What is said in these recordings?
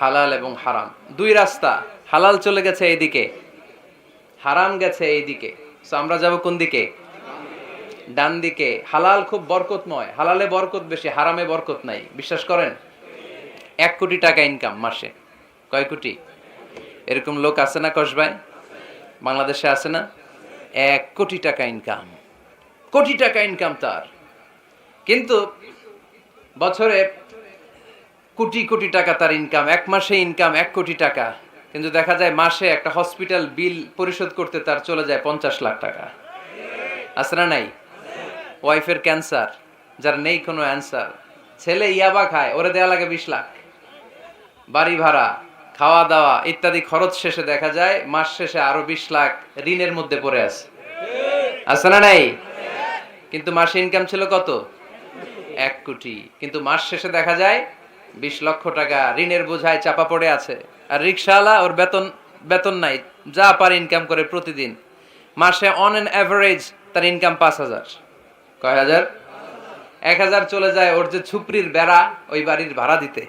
হালাল এবং হারাম দুই রাস্তা। হালাল চলে গেছে এইদিকে, হারাম গেছে এইদিকে। সো আমরা যাব কোন দিকে? ডান দিকে। হালাল খুব বরকতময়, হালালে বরকত বেশি, হারামে বরকত নাই। বিশ্বাস করেন? 1 কোটি টাকা ইনকাম মাসে। কয় কোটি? এরকম লোক আছে না কসবায়? বাংলাদেশে আছে না? 1 কোটি টাকা ইনকাম, কোটি টাকা ইনকাম তার। কিন্তু বছরে কোটি কোটি টাকা তার ইনকাম, এক মাসে ইনকাম 1 কোটি টাকা। কিন্তু দেখা যায় মাসে একটা হসপিটাল বিল পরিশোধ করতে তার চলে যায় 50 লাখ টাকা। আছে না নাই? ওয়াইফের ক্যান্সার, যার নেই কোনো অ্যান্সার। ছেলে ইয়াবা খায়, ওরে দেয়া লাগে 20 লাখ। বাড়ি ভাড়া, খাওয়া দাওয়া ইত্যাদি খরচ শেষে দেখা যায় মাস শেষে আরো 20 লাখ ঋণের মধ্যে পড়ে আছে। আছে না নাই? কিন্তু মাসে ইনকাম ছিল কত? 1 কোটি। কিন্তু মাস শেষে দেখা যায় 20 লক্ষ টাকা ঋণের বোঝায় চাপা পড়ে আছে। আর রিক্সাওয়ালা, ওর বেতন নাই, যা পারে ইনকাম করে প্রতিদিন। মাসে অন এন অ্যাভারেজ তার ইনকাম 5,000। কয় হাজার? 1,000 চলে যায় ওর যে ছুপরির বেড়া, ওই বাড়ির ভাড়া দিতে।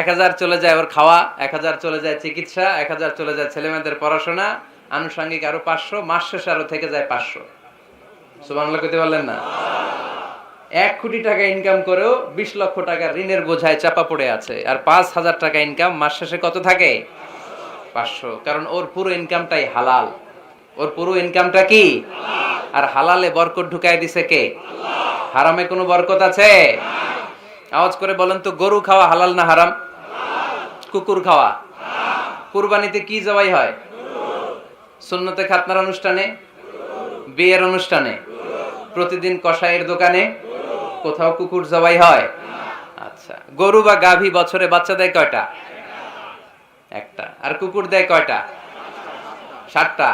1,000 চলে যায় ওর খাওয়া, 1,000 চলে যায় চিকিৎসা, 1,000 চলে যায় ছেলেমেয়েদের পড়াশোনা, আনুষঙ্গিক আরো 500, মাস শেষে আরো থেকে যায় 500। সুবহানাল্লাহ কইতে পারলেন না? 1 কোটি টাকা ইনকাম করেও 20 লক্ষ টাকা ঋণের বোঝায় চাপা পড়ে আছে। আর 5,000 টাকা ইনকাম, মাস শেষে কত থাকে? 500। কারণ ওর পুরো ইনকামটাই হালাল। ওর পুরো ইনকামটা কি? আর হালালে বরকত ঢুকায় দিছে কে? হারামে কোনো বরকত আছে? আওয়াজ করে বলেন তো, গরু খাওয়া হালাল না হারাম? কুকুর খাওয়া? কুরবানিতে কি জবাই হয়? সুন্নতে খাতনার অনুষ্ঠানে, বিয়ের অনুষ্ঠানে, প্রতিদিন কসাইয়ের দোকানে, কোথাও কুকুর জবাই হয়? আচ্ছা, গরু বা গাভী বছরে বাচ্চা দেয় কয়টা? একটা। আর কুকুর দেয় কয়টা? 7টা,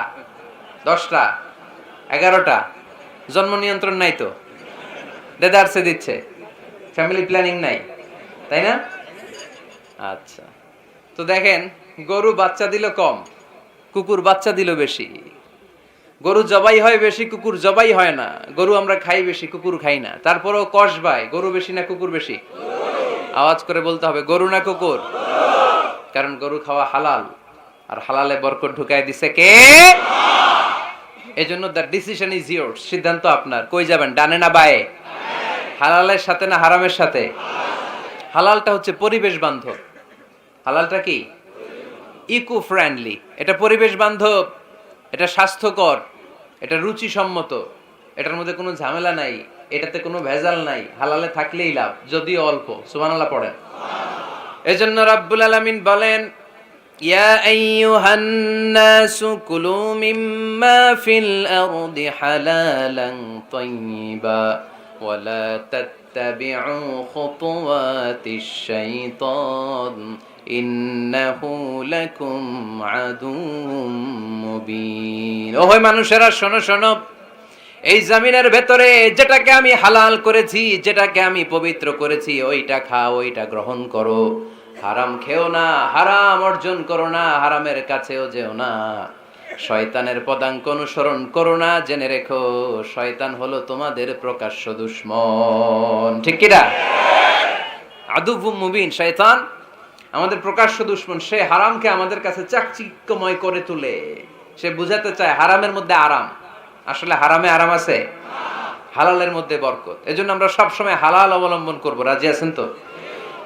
10টা, 11টা। জন্ম নিয়ন্ত্রণ নাই তো, দেদারসে দিচ্ছে, ফ্যামিলি প্ল্যানিং নাই, তাই না? আচ্ছা, তো দেখেন, গরু বাচ্চা দিল কম, কুকুর বাচ্চা দিল বেশি। গরু জবাই হয় বেশি, কুকুর জবাই হয় না। গরু আমরা খাই বেশি, কুকুর খাই না। তারপরেও কসবায় গরু বেশি না কুকুর বেশি? আওয়াজ করে বলতে হবে, গরু না কুকুর? কারণ গরু খাওয়া হালাল, আর হালালে বরকত ঢুকায় দিছে কে? এজন্য দ্য ডিসিশন ইজ ইয়োরস, সিদ্ধান্ত আপনার। কই যাবেন, ডানে না বায়ে? হালালের সাথে না হারামের সাথে? হালালটা হচ্ছে পরিবেশ বান্ধব। হালালটা কি? Eco friendly. এটা পরিবেশ বান্ধব, এটা স্বাস্থ্যকর, এটা রুচিসম্মত, এটার মধ্যে কোনো ঝামেলা নাই, এটাতে কোনো ভেজাল নাই। হালালে থাকলেই লাভ, যদিও অল্প। সুবহানাল্লাহ পড়েন। এজন্য রাব্বুল আলামিন বলেন, ইয়া আইয়ুহান নাসু কুলু মিম্মা ফিল আরদি হালালান তাইয়্যিবা ওয়া লা তাত্তাবিউ খুতুওয়াতিশ শাইতান ইন্নাহু লাকুম আদুউম মুবিন। ওহে মানুষেরা, শোনো শোনো, এই জমিনের ভেতরে যেটাকে আমি হালাল করেছি, যেটাকে আমি পবিত্র করেছি, ওইটা খাও, ওইটা গ্রহণ করো। হারাম খেও না, হারাম অর্জন করো না, হারামের কাছেও যেও না। শয়তানের পদাঙ্ক অনুসরণ করো না। জেনে রেখো, শয়তান হলো তোমাদের প্রকাশ্য দুশমন। ঠিক কিনা? আদুউম মুবিন। শয়তান আমাদের প্রকাশ্য দুশমন। সে হারামকে আমাদের কাছে চাকচিক্যময় করে তুলে। সে বুঝাতে চায় হারামের মধ্যে আরাম। আসলে হারামে আরাম আছে, হালালের মধ্যে বরকত। এজন্য আমরা সবসময় হালাল অবলম্বন করব। রাজি আছেন তো?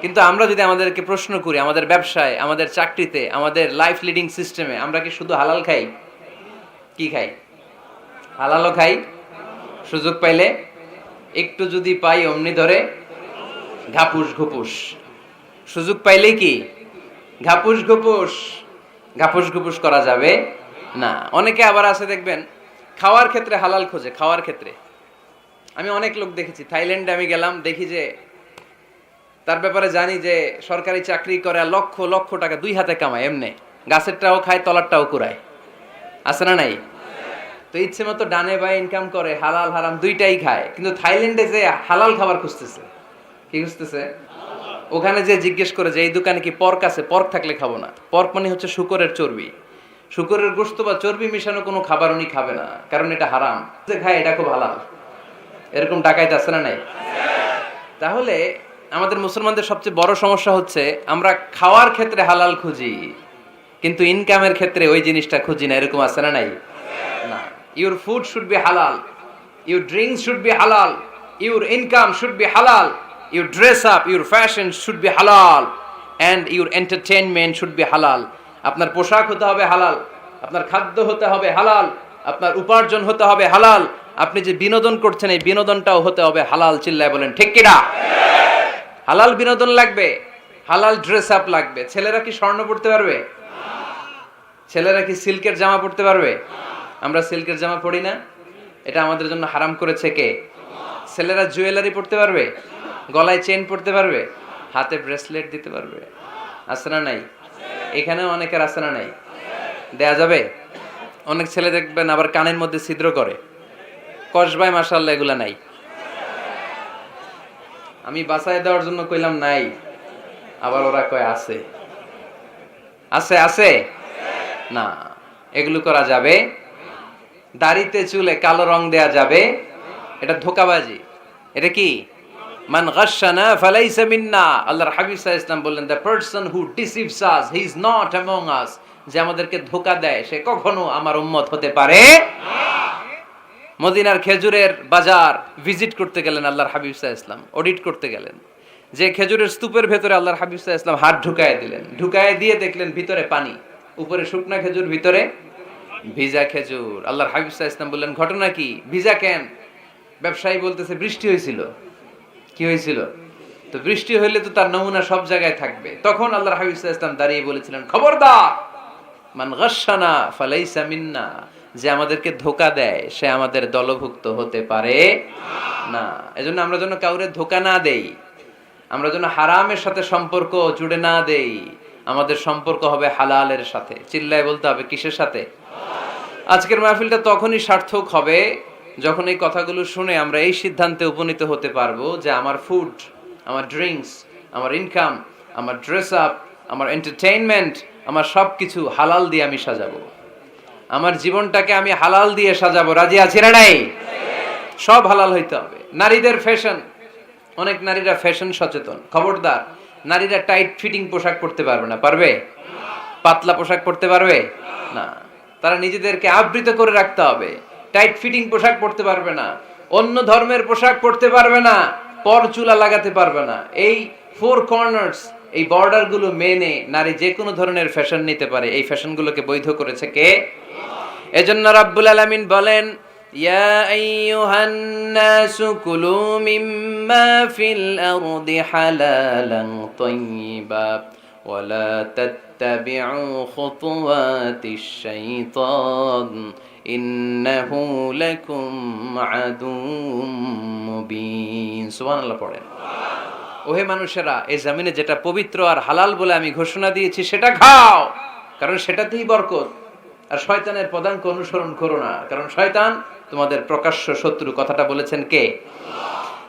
কিন্তু আমরা যদি আমাদেরকে প্রশ্ন করি, আমাদের ব্যবসায়, আমাদের চাকরিতে, আমাদের লাইফ লিডিং সিস্টেমে আমরা কি শুধু হালাল খাই? কি খাই? হালালও খাই, সুযোগ পাইলে একটু যদি পাই অমনি ধরে ঘাপুস ঘুপুস। সুযোগ পাইলেই কি ঘাপুস ঘুপুস? ঘাপুস ঘুপুস করা যাবে না। অনেকে আবার আছে দেখবেন, খাওয়ার ক্ষেত্রে হালাল খোঁজে। খাওয়ার ক্ষেত্রে আমি অনেক লোক দেখেছি। থাইল্যান্ডে আমি গেলাম, দেখি যে তার ব্যাপারে জানি যে সরকারি চাকরি করে, লক্ষ লক্ষ টাকা 2 হাতে কামায়। এমনি গাছেরটাও খায়, তলারটাও কুড়ায়। আছে না নাই? তো ইচ্ছে মতো ডানে বায়ে ইনকাম করে, হালাল হারাম দুইটাই খায়। কিন্তু থাইল্যান্ডে যে হালাল খাবার খুঁজতেছে। কি খুঁজতেছে? ওখানে যে জিজ্ঞেস করে যে এই দোকানে কি পর্ক আছে? পর্ক থাকলে খাবো না। পর্ক মানে হচ্ছে শুকরের চর্বি। শুকরের গোশত বা চর্বি মিশানো কোনো খাবার উনি খাবে না, কারণ এটা হারাম। যে খায় এটা খুব হালাল। এরকম ডাকাইতে আছে না নাই? তাহলে আমাদের মুসলমানদের সবচেয়ে বড় সমস্যা হচ্ছে আমরা খাওয়ার ক্ষেত্রে হালাল খুঁজি, কিন্তু ইনকামের ক্ষেত্রে ওই জিনিসটা খুঁজি না। এরকম আছে না নাই? না। ইউর ফুড শুড বি হালাল, ইউর ড্রিঙ্কস শুড বি হালাল, ইউর ইনকাম শুড বি হালাল, your dress up, your fashion should be হালাল, and your entertainment should be হালাল। আপনার পোশাক হতে হবে হালাল, আপনার খাদ্য হতে হবে হালাল, আপনার উপার্জন হতে হবে হালাল, আপনি যে বিনোদন করছেন এই বিনোদনটাও হতে হবে হালাল। চিল্লায় বলেন ঠিক কিনা? হালাল বিনোদন লাগবে, হালাল ড্রেস আপ লাগবে। ছেলেরা কি স্বর্ণ পড়তে পারবে? ছেলেরা কি সিল্কের জামা পড়তে পারবে? আমরা সিল্কের জামা পরি না, এটা আমাদের জন্য হারাম করেছে কে? ছেলেরা জুয়েলারি পড়তে পারবে? গলায় চেন পড়তে পারবে? হাতে ব্রেসলেট দিতে পারবে? আছে না নাই? এখানেও অনেকের আছে না নাই? দেয়া যাবে? অনেক ছেলে দেখবেন আবার কানের মধ্যে ছিদ্র করে, কসবায় মাশাআল্লাহ এগুলা নাই। আমি বাঁচায় দেওয়ার জন্য কইলাম নাই, আবার ওরা কয় আছে। আছে আছে না, এগুলো করা যাবে? দাড়িতে চুলে কালো রং দেয়া যাবে? এটা ধোঁকাবাজি। এটা কি? মান গাশশানা ফালাইসা মিন্না। আল্লাহর হাবিব সাল্লাল্লাহু আলাইহি ওয়াসাল্লাম বললেন, the person who deceives us he is not among আস। যে আমাদেরকে ধোঁকা দেয় সে কখনো আমার উম্মত হতে পারে না। মদিনার খেজুরের বাজার ভিজিট করতে গেলেন আল্লাহর হাবিব সাল্লাল্লাহু আলাইহি ওয়াসাল্লাম, অডিট করতে গেলেন। যে খেজুরের স্তূপের ভেতরে আল্লাহর হাবিব সাল্লাল্লাহু আলাইহি ওয়াসাল্লাম হাত ঢুকায় দিলেন, ঢুকায় দিয়ে দেখলেন ভিতরে পানি, উপরে শুকনা খেজুর, ভিতরে ভিজা খেজুর। আল্লাহর হাবিব সাল্লাল্লাহু আলাইহি ওয়াসাল্লাম বললেন, ঘটনা কি? ভিজা কেন? ব্যবসায়ী বলতেছে বৃষ্টি হয়েছিল। কি হয়েছিল? তো বৃষ্টি হইলে তো তার নমুনা সব জায়গায় থাকবে। তখন আল্লাহর হাবিব সাল্লাল্লাহু আলাইহি ওয়াসাল্লাম দাঁড়িয়ে বলেছিলেন, খবরদার, মান গাশশানা ফালাইসা মিন্না। যে আমাদেরকে ধোঁকা দেয় সে আমাদের দলভুক্ত হতে পারে না। এজন্য আমরা যেন কাউরে ধোঁকা না দেই, আমরা যেন হারামের সাথে সম্পর্ক জুড়ে না দেই। আমাদের সম্পর্ক হবে হালালের সাথে। চিল্লায় বলতে হবে কিসের সাথে? আজকের মাহফিলটা তখনই সার্থক হবে যখন এই কথাগুলো শুনে আমরা এই সিদ্ধান্তে উপনীত হতে পারবো যে আমার ফুড, আমার ড্রিঙ্কস, আমার ইনকাম, আমার ড্রেস আপ, আমার এন্টারটেইনমেন্ট, আমার সবকিছু হালাল দিয়ে আমি সাজাবো। আমার জীবনটাকে আমি হালাল দিয়ে সাজাবো। রাজি আছি না নাই? সব হালাল হইতে হবে। নারীদের ফ্যাশন, অনেক নারীরা ফ্যাশন সচেতন। খবরদার, নারীরা টাইট ফিটিং পোশাক পরতে পারবে না। পারবে? পাতলা পোশাক পরতে পারবে না। তারা নিজেদেরকে আবৃত করে রাখতে হবে। টাইট ফিটিং পোশাক পরতে পারবে না, অন্য ধর্মের পোশাক পরতে পারবে না, পর চুলা লাগাতে পারবে না। এই ফোর কর্নার্স, এই বর্ডার গুলো মেনে নারী যে কোনো ধরনের ফ্যাশন নিতে পারে। এই ফ্যাশনগুলোকে বৈধ করেছে কে? এজন্য রাব্বুল আলামিন বলেন, ইয়া আইয়ুহান নাসু কুলু মিম্মা ফিল আরদি হালালান তাইয়্যিবা ওয়ালা তাত্তাবিউ খুতুওয়াতিশ শাইতান ইন্নাহু লাকুম আদুউম মুবিন। সুবহানাল্লাহ পড়েন। ওহে মানুষেরা, এই জমিনে যেটা পবিত্র আর হালাল বলে আমি ঘোষণা দিয়েছি সেটা খাও, কারণ সেটাতেই বরকত। আর শয়তানের পদাঙ্ক অনুসরণ করো না, কারণ শয়তান তোমাদের প্রকাশ্য শত্রু। কথাটা বলেছেন কে?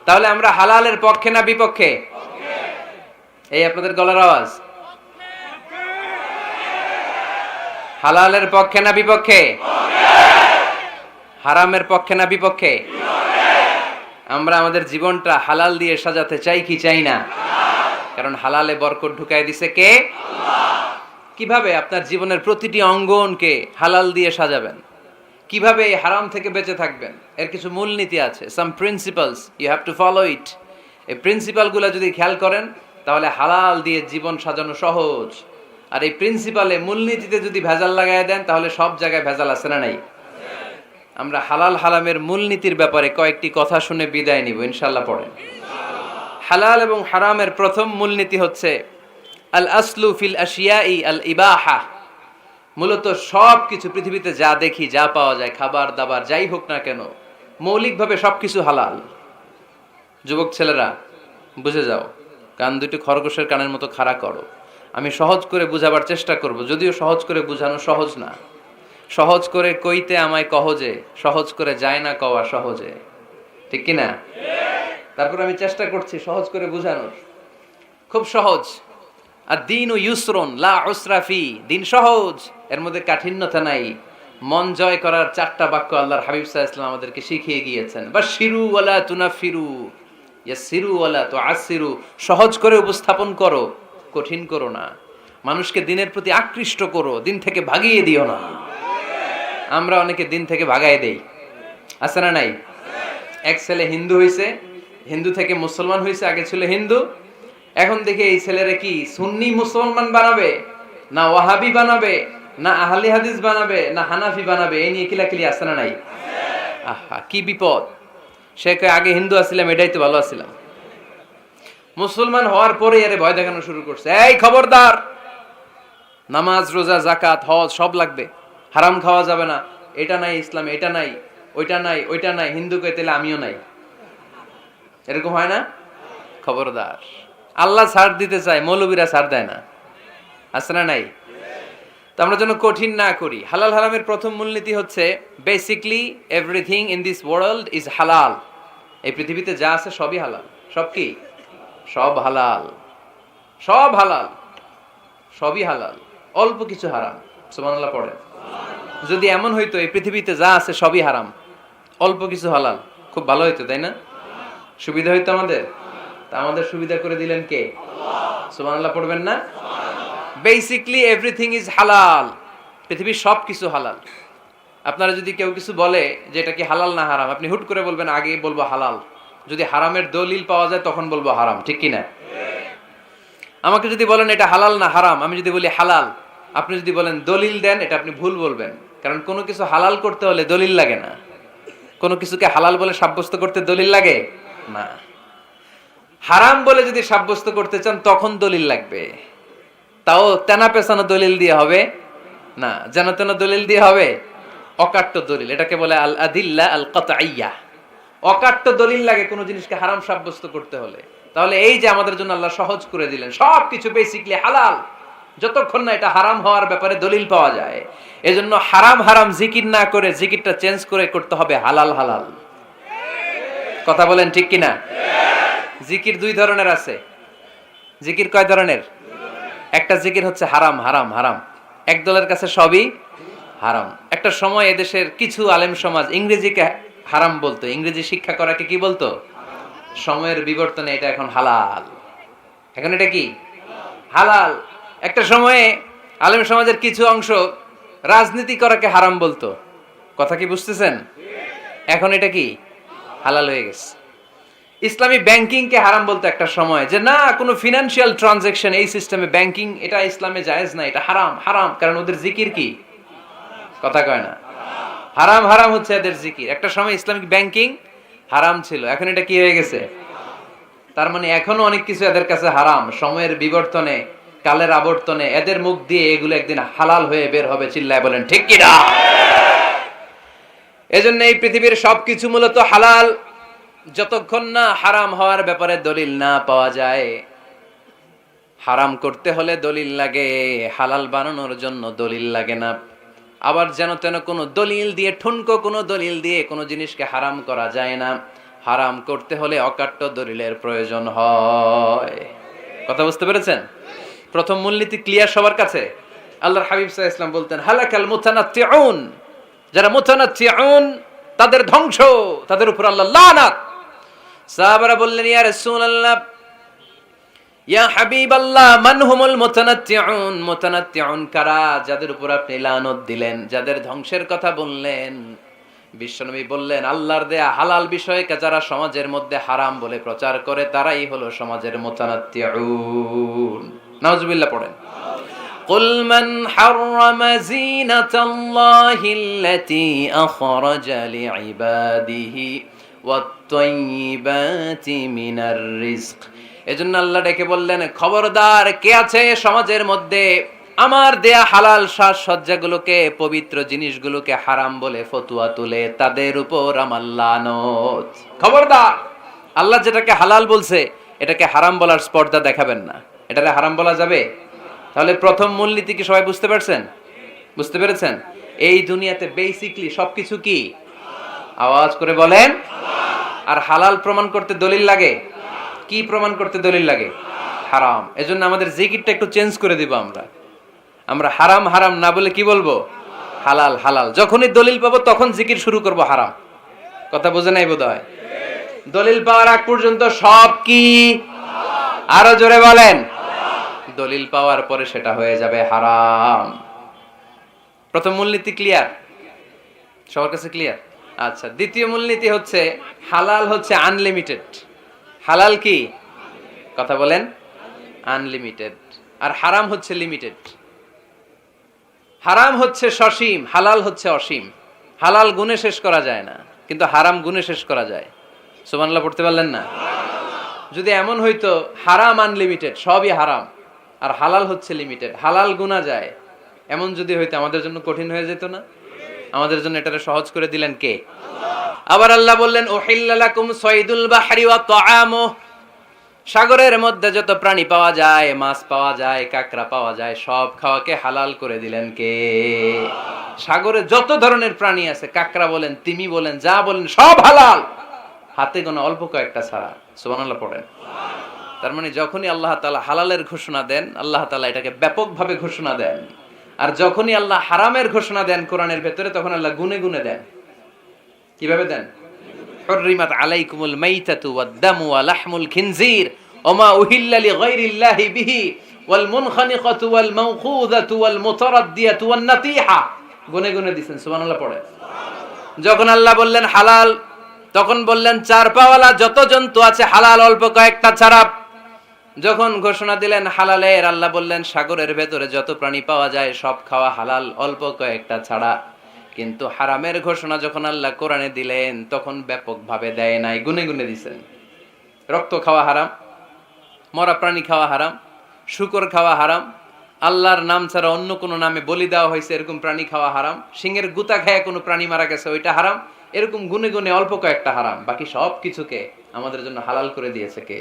তাহলে আমরা হালালের পক্ষে না বিপক্ষে? এই আপনাদের গলার আওয়াজ। হালালের পক্ষে না বিপক্ষে? হারামের পক্ষে না বিপক্ষে? আমরা আমাদের জীবনটা হালাল দিয়ে সাজাতে চাই কি চাই না? কারণ হালালে বরকত ঢুকাই দিছে কে? কিভাবে আপনার জীবনের প্রতিটি অঙ্গনকে হালাল দিয়ে সাজাবেন? কিভাবে এই হারাম থেকে বেঁচে থাকবেন? এর কিছু মূলনীতি আছে, some principles, you have to follow it. এই প্রিন্সিপালগুলো যদি খেয়াল করেন তাহলে হালাল দিয়ে জীবন সাজানো সহজ। আর এই প্রিন্সিপালে, মূলনীতিতে যদি ভেজাল লাগায় দেন তাহলে সব জায়গায় ভেজাল আছে না নাই? আমরা হালাল হারামের মূলনীতির ব্যাপারে কয়েকটি কথা শুনে বিদায় নিব ইনশাআল্লাহ। পড়েন। হালাল এবং হারামের প্রথম মূলনীতি হচ্ছে আল আসলু ফিল আশিয়াই আল ইবাহা। মূলত সব কিছু পৃথিবীতে যা দেখি, যা পাওয়া যায়, খাবার দাবার যাই হোক না কেন, মৌলিকভাবে সবকিছু হালাল। যুবক ছেলেরা বুঝে যাও, কান দুটি খরগোশের কানের মতো খাড়া করো। আমি সহজ করে বুঝাবার চেষ্টা করব, যদিও সহজ করে বুঝানো সহজ না। সহজ করে কইতে আমায় কহজে, সহজ করে যায় না কওয়া সহজে। ঠিক কি না? তারপর আমি চেষ্টা করছি সহজ করে বুঝানোর। খুব সহজ। আর দিন ও ইউসরুন লা উসরা ফি। দিন সহজ, এর মধ্যে কাঠিন্যতা নাই। মন জয় করার 4টা বাক্য আল্লাহর হাবিব সাল্লাল্লাহু আলাইহি ওয়াসাল্লাম আমাদেরকে শিখিয়ে গিয়েছেন। বাশিরু ওয়ালা তুনাফিরু। ইয়াসসিরু ওয়ালা তুআসসিরু, সহজ করে উপস্থাপন করো, কঠিন করো না। মানুষকে দিনের প্রতি আকৃষ্ট করো, দিন থেকে ভাগিয়ে দিও না। আমরা অনেকে দিন থেকে ভাগায় দেই, আছে না নাই? এক ছেলে হিন্দু হইছে, হিন্দু থেকে মুসলমান হইছে, আগে ছিল হিন্দু, এখন দেখে এই ছেলেরে কি সুন্নি মুসলমান বানাবে, না ওয়াহাবি বানাবে, না আহলে হাদিস বানাবে, না হানাফি বানাবে, এই নিয়ে কিলাকিলি, আছে না নাই? আহা, কি বিপদ! সে কয় আগে হিন্দু আছিলাম, এটাই তো ভালো আছিলাম। মুসলমান হওয়ার পরে এর ভয় দেখানো শুরু করছে, এই খবরদার, নামাজ রোজা জাকাত হজ সব লাগবে, হারাম খাওয়া যাবে না, এটা নাই ইসলাম, এটা নাই, ওইটা নাই, ওইটা নাই, হিন্দু কই তাহলে আমিও নাই। এরকম হয় না? খবরদার, আল্লাহ ছাড় দিতে চায়, মৌলবীরা ছাড় দেয় না, আছে না নাই? তো আমরা যেন কঠিন না করি। হালাল হারামের প্রথম মূলনীতি হচ্ছে basically everything in this world is হালাল। এই পৃথিবীতে যা আছে সবই হালাল। সব কি? সব হালাল, সব হালাল, সবই হালাল, অল্প কিছু হারাম। সুবহানাল্লাহ পড়েন। যদি এমন হইতো এই পৃথিবীতে যা আছে সবই হারাম, অল্প কিছু হালাল, খুব ভালো হইতো, তাই না? সুবিধা হইতো আমাদের। তা আমাদের সুবিধা করে দিলেন কে? সুবহানাল্লাহ পড়বেন না? বেসিকলি এভরিথিং ইজ হালাল, পৃথিবীর সব কিছু হালাল। আপনারা যদি কেউ কিছু বলে যে এটা কি হালাল না হারাম, আপনি হুট করে বলবেন আগে বলবো হালাল, যদি হারামের দলিল পাওয়া যায় তখন বলবো হারাম, ঠিক কি না? আমাকে যদি বলেন এটা হালাল না হারাম, আমি যদি বলি হালাল, আপনি যদি বলেন দলিল দেন, এটা আপনি ভুল বলবেন। কারণ কোনো কিছু হালাল করতে হলে দলিল লাগে না। কোনো কিছুকে হালাল বলে সাব্যস্ত করতে দলিল লাগে না। হারাম বলে যদি সাব্যস্ত করতে চান তখন দলিল লাগবে, তাও তেনা পেছানো দলিল দিয়ে হবে না, যেন তেন দলিল দিয়ে হবে, অকাট্য দলিল, এটাকে বলে আল আদিল্লা আল কাতঈয়া। অকাট্য দলিল লাগে কোনো জিনিসকে হারাম সাব্যস্ত করতে হলে। তাহলে এই যে আমাদের জন্য আল্লাহ সহজ করে দিলেন, সবকিছু বেসিকলি হালাল, যতক্ষণ না এটা হারাম হওয়ার ব্যাপারে দলিল পাওয়া যায়। এজন্য হারাম হারাম জিকির না করে জিকিরটা চেঞ্জ করে করতে হবে হালাল হালাল। কথা বলেন ঠিক কিনা? জিকির দুই ধরনের আছে। জিকির কয় ধরনের? একটা জিকির হচ্ছে হারাম হারাম হারাম, এক দলের কাছে সবই হারাম। একটা সময় এদেশের কিছু আলেম সমাজ ইংরেজিকে হারাম বলতো, ইংরেজি শিক্ষা করাকে কি বলতো? সময়ের বিবর্তনে এটা এখন হালাল। এখন এটা কি হালাল। একটা সময়ে আলেম সমাজের কিছু অংশ রাজনীতি করাকে হারাম বলতো, কথা কি বুঝতেছেন? এখন এটা কি হালাল হয়ে গেছে। ইসলামী ব্যাংকিং কে হারাম বলতো একটা সময়, যে না কোনো ফিনান্সিয়াল ট্রানজাকশন এই সিস্টেমে ব্যাংকিং এটা ইসলামে জায়েজ না, এটা হারাম হারাম, কারণ ওদের জিকির কি? কথা কয় না? হারাম হারাম হচ্ছে এদের জিকির। একটা সময় ইসলামিক ব্যাংকিং হারাম ছিল, এখন এটা কি হয়ে গেছে? তার মানে এখনো অনেক কিছু এদের কাছে হারাম। সময়ের বিবর্তনে, কালের আবর্তনে এদের মুখ দিয়ে এগুলো একদিন হালাল হয়ে বের হবে। চিল্লায় বলেন ঠিক কি না? এজন্য এই পৃথিবীর সবকিছু মূলত হালাল, যতক্ষণ না হারাম হওয়ার ব্যাপারে দলিল না পাওয়া যায়। হারাম করতে হলে দলিল লাগে, হালাল বানানোর জন্য দলিল লাগে না। আবার যেন তেন কোনো দলিল দিয়ে, ঠুনকো কোনো দলিল দিয়ে কোনো জিনিসকে হারাম করা যায় না। হারাম করতে হলে অকাট্য দলিলের প্রয়োজন হয়। কথা বুঝতে পেরেছেন? প্রথম মূলনীতি ক্লিয়ার সবার কাছে? আল্লাহর হাবিব সাল্লাল্লাহু আলাইহি ওয়াসাল্লাম বলতেন হালাকাল মুতানাত্তিউন, যারা মুতানাত্তিউন তাদের ধ্বংস, তাদের উপর আল্লাহ লানাত। সাহাবারা বললেন ইয়া রাসূলুল্লাহ, ইয়া হাবিবাল্লাহ, মান হুমুল মুতানাত্তিউন? মুতানাত্তিউন কারা, যাদের উপর আপনি লানত দিলেন, যাদের ধ্বংসের কথা বললেন? বিশ্বনবী বললেন আল্লাহর দেয়া হালাল বিষয়কে যারা সমাজের মধ্যে হারাম বলে প্রচার করে তারাই হলো সমাজের মুতানাত্তিউন। নাউজুবিল্লাহ পড়েন। قل من حرم زينة الله التي أخرج لعباده والطيبات من الرزق। এজন্য আল্লাহ ডেকে বললেন খবরদার, কে আছে সমাজের মধ্যে আমার দেয়া হালাল সাজসজ্জাগুলোকে, পবিত্র জিনিসগুলোকে হারাম বলে ফতোয়া তুলে, তাদের উপর আমার লানত। খবরদার, আল্লাহ যেটাকে হালাল বলছে এটাকে হারাম বলার স্পর্ধা দেখাবেন না। এটাকে হারাম বলা যাবে? তাহলে প্রথম মূলনীতি কি সবাই বুঝতে পারছেন? বুঝতে পেরেছেন? এই দুনিয়াতে বেসিকলি সবকিছু কি? আওয়াজ করে বলেন। আর হালাল প্রমাণ করতে দলিল লাগে? কি প্রমাণ করতে দলিল লাগে? হারাম। এজন্য আমাদের জিকিরটা একটু চেঞ্জ করে দিব। আমরা হারাম হারাম না বলে কি বলবো? হালাল হালাল। যখনই দলিল পাবো তখন জিকির শুরু করব হারাম। কথা বোঝে নাই বোধহয়? দলিল পাওয়ার আগ পর্যন্ত সব কি? আরো জোরে বলেন। দলিল পাওয়ার পরে সেটা হয়ে যাবে হারাম। প্রথম মূলনীতি ক্লিয়ার? সবার কাছে ক্লিয়ার? আচ্ছা, দ্বিতীয় মূলনীতি হচ্ছে হালাল হচ্ছে আনলিমিটেড। হালাল কি? কথা বলেন। আনলিমিটেড। আর হারাম হচ্ছে লিমিটেড। হারাম হচ্ছে সসীম, হালাল হচ্ছে অসীম। হালাল গুণে শেষ করা যায় না, কিন্তু হারাম গুণে শেষ করা যায়। সুবহানাল্লাহ পড়তে পারলেন না? যদি এমন হইতো হারাম আনলিমিটেড, সবই হারাম, আর হালাল হচ্ছে লিমিটেড, হালাল গুণা যায়, এমন যদি হইতো আমাদের জন্য কঠিন হয়ে যেত না? আমাদের জন্য এটারে সহজ করে দিলেন কে? আবার আল্লাহ বললেন উহিল্লা লাকুম সাইদুল বাহরি ওয়া তাআমুহু, সাগরের মধ্যে যত প্রাণী পাওয়া যায়, মাছ পাওয়া যায়, কাঁকড়া পাওয়া যায়, সব খাওয়াকে হালাল করে দিলেন কে? সাগরে যত ধরনের প্রাণী আছে, কাঁকড়া বলেন, তিমি বলেন, যা বলেন, সব হালাল, হাতে গোনা অল্প কয়েকটা ছাড়া। সুবহানাল্লাহ পড়েন। তার মানে যখনই আল্লাহ তাআলা হালালের ঘোষণা দেন, আল্লাহ তাআলা এটাকে ব্যাপকভাবে ঘোষণা দেন। আর যখনই আল্লাহ হারামের ঘোষণা দেন কোরআনের ভেতরে, তখন আল্লাহ গুনে গুনে দেন। কিভাবে দেন? হুররিমাত আলাইকুমুল মাইতাতু ওয়াদ-দামু ওয়া লাহমুল খিনজির ওয়া মা উহিল্লা লিগাইরিল্লাহি বিহি ওয়াল মুনখানিকাতু ওয়াল মাওখুযাতু ওয়াল মুতারাদ্দিয়াতু ওয়ান নাতিহা। গুনে গুনে দিবেন। সুবহানাল্লাহ পড়ে। যখন আল্লাহ বললেন হালাল, তখন বললেন চার পাওয়ালা যত জন্তু আছে হালাল, অল্প কয়েকটা ছাড়া। যখন ঘোষণা দিলেন হালালের, আল্লাহ বললেন সাগরের ভেতরে যত প্রাণী পাওয়া যায় সব খাওয়া হালাল, অল্প কয়েকটা ছাড়া। কিন্তু হারামের ঘোষণা যখন আল্লাহ কোরআনে দিলেন, তখন ব্যাপকভাবে দেয় নাই, গুনে গুনে দিয়েছেন। রক্ত খাওয়া হারাম, মরা প্রাণী খাওয়া হারাম, শূকর খাওয়া হারাম, আল্লাহর নাম ছাড়া অন্য কোনো নামে বলি দেওয়া হয়েছে এরকম প্রাণী খাওয়া হারাম, সিংহের গুতা খায় কোনো প্রাণী মারা গেছে ওইটা হারাম। এরকম গুনে গুনে অল্প কয়েকটা হারাম, বাকি সব কিছুকে আমাদের জন্য হালাল করে দিয়েছে কে?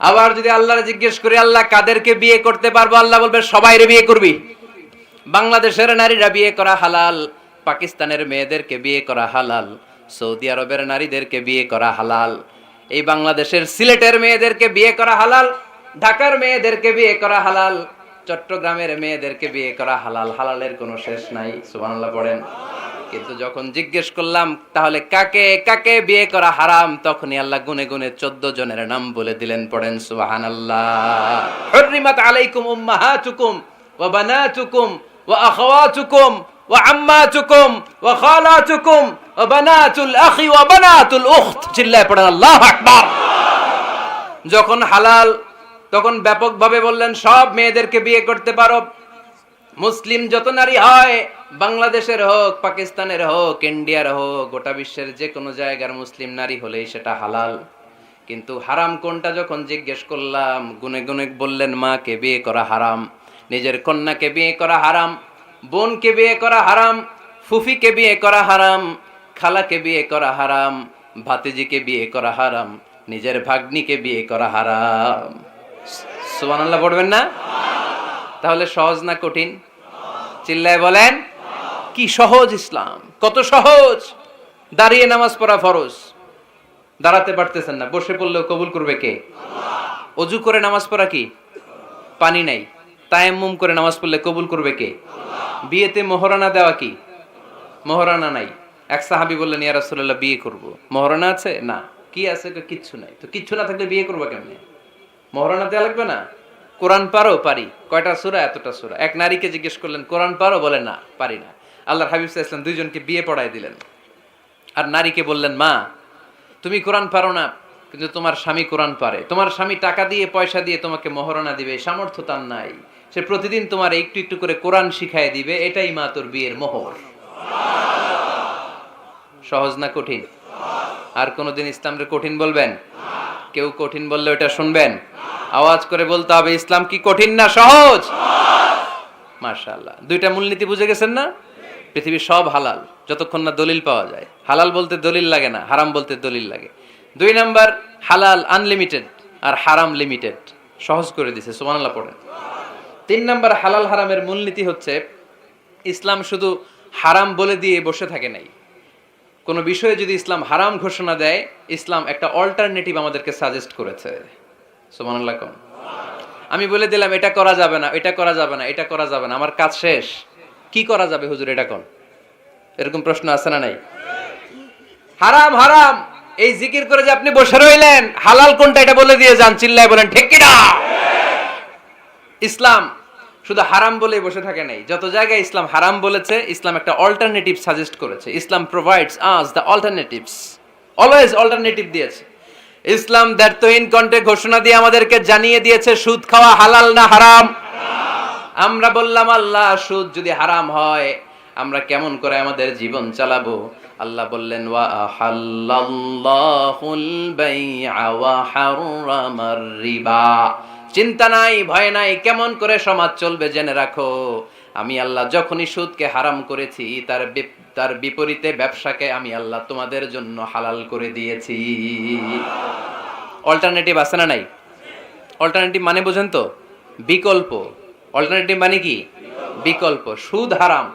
আবার যদি আল্লাহর জিজ্ঞেস করি আল্লাহ কাদেরকে বিয়ে করতে পারবো, আল্লাহ বলবে সবাইরে বিয়ে করবি। বাংলাদেশের নারীরা বিয়ে করা হালাল, পাকিস্তানের মেয়েদেরকে বিয়ে করা হালাল, সৌদি আরবের নারীদেরকে বিয়ে করা হালাল, এই বাংলাদেশের সিলেটের মেয়েদেরকে বিয়ে করা হালাল, ঢাকার মেয়েদেরকে বিয়ে করা হালাল, চট্টগ্রামের মেয়েদেরকে বিয়ে করা হালাল। হালালের কোনো শেষ নাই। সুবহানাল্লাহ পড়েন। কিন্তু যখন জিজ্ঞেস করলাম তাহলে কাকে কাকে বিয়ে করা হারাম, তখনই আল্লাহ গুনে গুনে 14 জনের নাম বলে দিলেন। পড়েন সুবহানাল্লাহ। হুররিমাত আলাইকুম উম্মাহাতুকুম ওয়া বানাতুকুম ওয়া আখাওয়াতুকুম ওয়া আম্মাতুকুম ওয়া খালাতুকুম ওয়া বানাতুল আখি ওয়া বানাতুল উখত। চিল্লায় পড়েন আল্লাহু আকবার। যখন হালাল, তখন ব্যাপকভাবে বললেন সব মেয়েদেরকে বিয়ে করতে পারো। মুসলিম যত নারী হয়, বাংলাদেশের হোক, পাকিস্তানের হোক, ইন্ডিয়ার হোক, গোটা বিশ্বের যে কোনো জায়গার মুসলিম নারী হলেই সেটা হালাল। কিন্তু হারাম কোনটা যখন জিজ্ঞেস করলাম, গুনে গুনে বললেন মাকে বিয়ে করা হারাম, নিজের কন্যাকে বিয়ে করা হারাম, বোনকে বিয়ে করা হারাম, ফুফিকে বিয়ে করা হারাম, খালাকে বিয়ে করা হারাম, ভাতিজিকে বিয়ে করা হারাম, নিজের ভাগ্নিকে বিয়ে করা হারাম। সুবহানাল্লাহ পড়বেন না? তাহলে সহজ না কঠিন? চিল্লায় বলেন। কি সহজ ইসলাম, কত সহজ। দাঁড়িয়ে নামাজ পড়া ফরজ, দাঁড়াতে পারতেছেন না, বসে পড়লেও কবুল করবে কে? অজু করে নামাজ পড়া কি? পানি নাই, তায়াম্মুম করে নামাজ পড়লে কবুল করবে কে? বিয়েতে মোহরানা দেওয়া কি? মোহরানা নাই। এক সাহাবী বললেন ইয়া রাসূলুল্লাহ বিয়ে করব, মোহরানা আছে? না। কি আছে? কিচ্ছু নাই। তো কিচ্ছু না থাকলে বিয়ে করবা কেমনে? মোহরানা দেওয়া লাগবে না? কোরআন পারো? পারি। কয়টা সূরা? এতটা সূরা। এক নারীকে জিজ্ঞেস করলেন কোরআন পারো? বলে না, পারি না। আল্লাহর হাবিব সাল্লাল্লাহু আলাইহি ওয়াসাল্লাম দুইজনকে বিয়ে পড়ায় দিলেন। আর নারীকে বললেন মা তুমি কোরআন পারো না, কিন্তু তোমার স্বামী কোরআন পারে, তোমার স্বামী টাকা দিয়ে পয়সা দিয়ে তোমাকে মোহরানা দিবে, সামর্থ্য তার নাই, সে প্রতিদিন তোমার একটু একটু করে কোরআন শিখায় দিবে, এটাই মা তোর বিয়ের মোহর। সহজ না কঠিন? আর কোনদিন ইসলামকে কঠিন বলবেন? কেউ কঠিন বললে ওটা শুনবেন? আওয়াজ করে বলতে হবে ইসলাম কি কঠিন না সহজ? মাশাআল্লাহ। দুইটা মূলনীতি বুঝে গেছেন না? পৃথিবীর সব হালাল যতক্ষণ না দলিল পাওয়া যায়। হালাল বলতে দলিল লাগে না, হারাম বলতে দলিল লাগে। 2 নাম্বার, হালাল আনলিমিটেড আর হারাম লিমিটেড। সহজ করে দিয়েছে। সুবহানাল্লাহ পড়েন। 3 নাম্বার, হালাল হারামের মূলনীতি হচ্ছে ইসলাম শুধু হারাম বলে দিয়ে বসে থাকে নাই। কোন বিষয়ে যদি ইসলাম হারাম ঘোষণা দেয়, ইসলাম একটা অল্টারনেটিভ আমাদেরকে সাজেস্ট করেছে। সুবহানাল্লাহ কোন? আমি বলে দিলাম এটা করা যাবে না, এটা করা যাবে না, এটা করা যাবে না, আমার কাজ শেষ, কি করা যাবে হুজুর এটা কোন? এরকম প্রশ্ন আছে না নাই? হারাম হারাম, এই জিকির করে যে আপনি বসে রইলেন, হালাল কোনটা এটা বলে দিয়ে যান, চিল্লায় বলেন ঠিক কি না? ইসলাম শুধু হারাম বলেই বসে থাকে নাই, যত জায়গায় ইসলাম হারাম বলেছে, ইসলাম একটা অল্টারনেটিভ সাজেস্ট করেছে। Islam provides us the alternatives, always alternative দিয়েছে। ইসলাম দ্ব্যর্থহীন কণ্ঠে ঘোষণা দিয়ে আমাদেরকে জানিয়ে দিয়েছে সুদ খাওয়া হালাল না হারাম। আমরা বললাম আল্লাহ সুদ যদি হারাম হয় আমরা কেমন করে আমাদের জীবন চালাবো? আল্লাহ বললেন ওয়া আহাল্লাল্লাহুল বাইআ ওয়া হারামার রিবা। চিন্তা নাই, ভয় নাই, কেমন করে সমাজ চলবে জেনে রাখো। আমি আল্লাহ যখনই সুদকে হারাম করেছি তার বিপরীতে ব্যবসাকে আমি আল্লাহ তোমাদের জন্য হালাল করে দিয়েছি। অল্টারনেটিভ আছে না নাই? অল্টারনেটিভ মানে বুঝেন তো? বিকল্প। অল্টারনেটিভ মানে কি? বিকল্প। সুদ হারাম,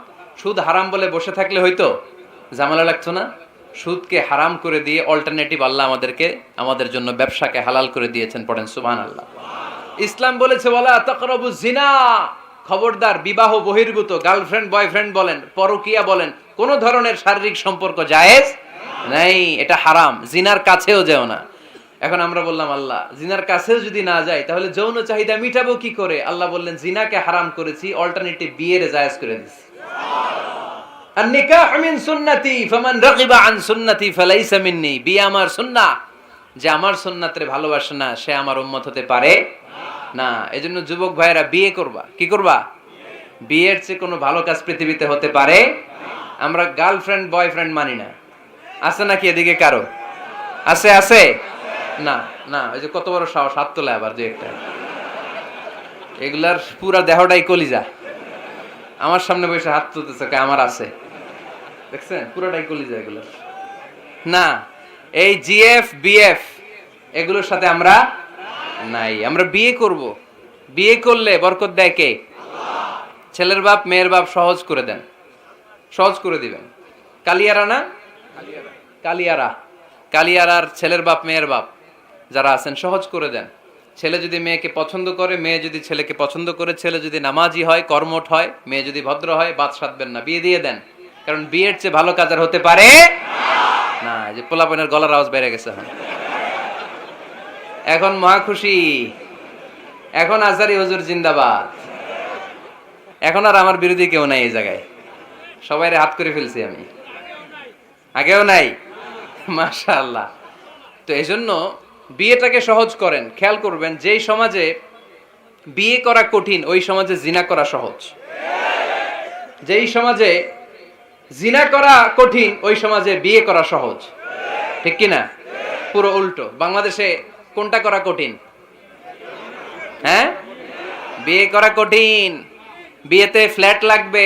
সুদ হারাম বলে বসে থাকলে হয়তো ঝামেলা লাগতো না? সুদকে হারাম করে দিয়ে অল্টারনেটিভ আল্লাহ আমাদের জন্য ব্যবসাকে হালাল করে দিয়েছেন। পড়েন সুবহানাল্লাহ। ইসলাম বলেছে ওয়ালা তাকরাবুজ জিনা, খবরদার বিবাহ বহির্ভূত গার্লফ্রেন্ড বয়ফ্রেন্ড বলেন, পরকীয়া বলেন, কোন ধরনের শারীরিক সম্পর্ক জায়েজ নাই, এটা হারাম। জিনার কাছেও যেও না। এখন আমরা বললাম আল্লাহ জিনার কাছেও যদি না যায় তাহলে যৌন চাহিদা মিটাবো কি করে? আল্লাহ বললেন জিনাকে হারাম করেছি, অল্টারনেটিভ বিয়ের জায়েজ করে দিয়েছি। আন-নিকাহু মিন সুন্নতি ফামান রাগিবা আন সুন্নতি ফালাইসা মিন্নি। বিয়ে আমার সুন্নাহ, যে আমার সুন্নাতরে ভালোবাসে না সে আমার উম্মত হতে পারে না। এজন্য যুবক ভাইরা বিয়ে করবা। কি করবা? বিয়ের চেয়ে কোনো ভালো কাজ পৃথিবীতে হতে পারে? আমরা গার্লফ্রেন্ড বয়ফ্রেন্ড মানি না। আছে নাকি এদিকে কারো? আছে? আছে না? না, ওই যে কত বড় সাহস, হাত তোলে আবার যে একটা। এগুলার পুরা দেহটাই কলিজা। আমার সামনে বসে হাত তুলতেছে, আমার আছে, দেখছেন? পুরাটাই কলিজা এগুলোর। না, এই জিএফ বিএফ এগুলোর সাথে আমরা নাই। আমরা বিয়ে করব। বিয়ে করলে বরকত দেয় কে? ছেলের বাপ মেয়ের বাপ সহজ করে দেন, সহজ করে দিবেন। কালিয়ারা না? কালিয়ারার ছেলের বাপ মেয়ের বাপ যারা আছেন সহজ করে দেন। ছেলে যদি মেয়েকে পছন্দ করে, মেয়ে যদি ছেলেকে পছন্দ করে, ছেলে যদি নামাজি হয়, কর্মঠ হয়, মেয়ে যদি ভদ্র হয়, বাদ সাধবেন না, বিয়ে দিয়ে দেন। কারণ বিয়ের চেয়ে ভালো কাজ আর হতে পারে না। এই যে পোলাপনের গলার আওয়াজ বেড়ে গেছে এখন মহা খুশি। এখন আজহারি হুজুর জিন্দাবাদ। এখন আর আমার বিরোধী কেউ নাই এই জায়গায়, সবাইরে হাত করে ফেলছি আমি, আগেও নাই। মাশাআল্লাহ। তো এই জন্য বিয়েটাকে সহজ করেন। খেয়াল করবেন, যেই সমাজে বিয়ে করা কঠিন ওই সমাজে জিনা করা সহজ। যেই সমাজে জিনা করা কঠিন ওই সমাজে বিয়ে করা সহজ। ঠিক কি না? পুরো উল্টো। বাংলাদেশে কোনটা করা কঠিন? হ্যাঁ, বিয়ে করা কঠিন। বিয়েতে ফ্ল্যাট লাগবে,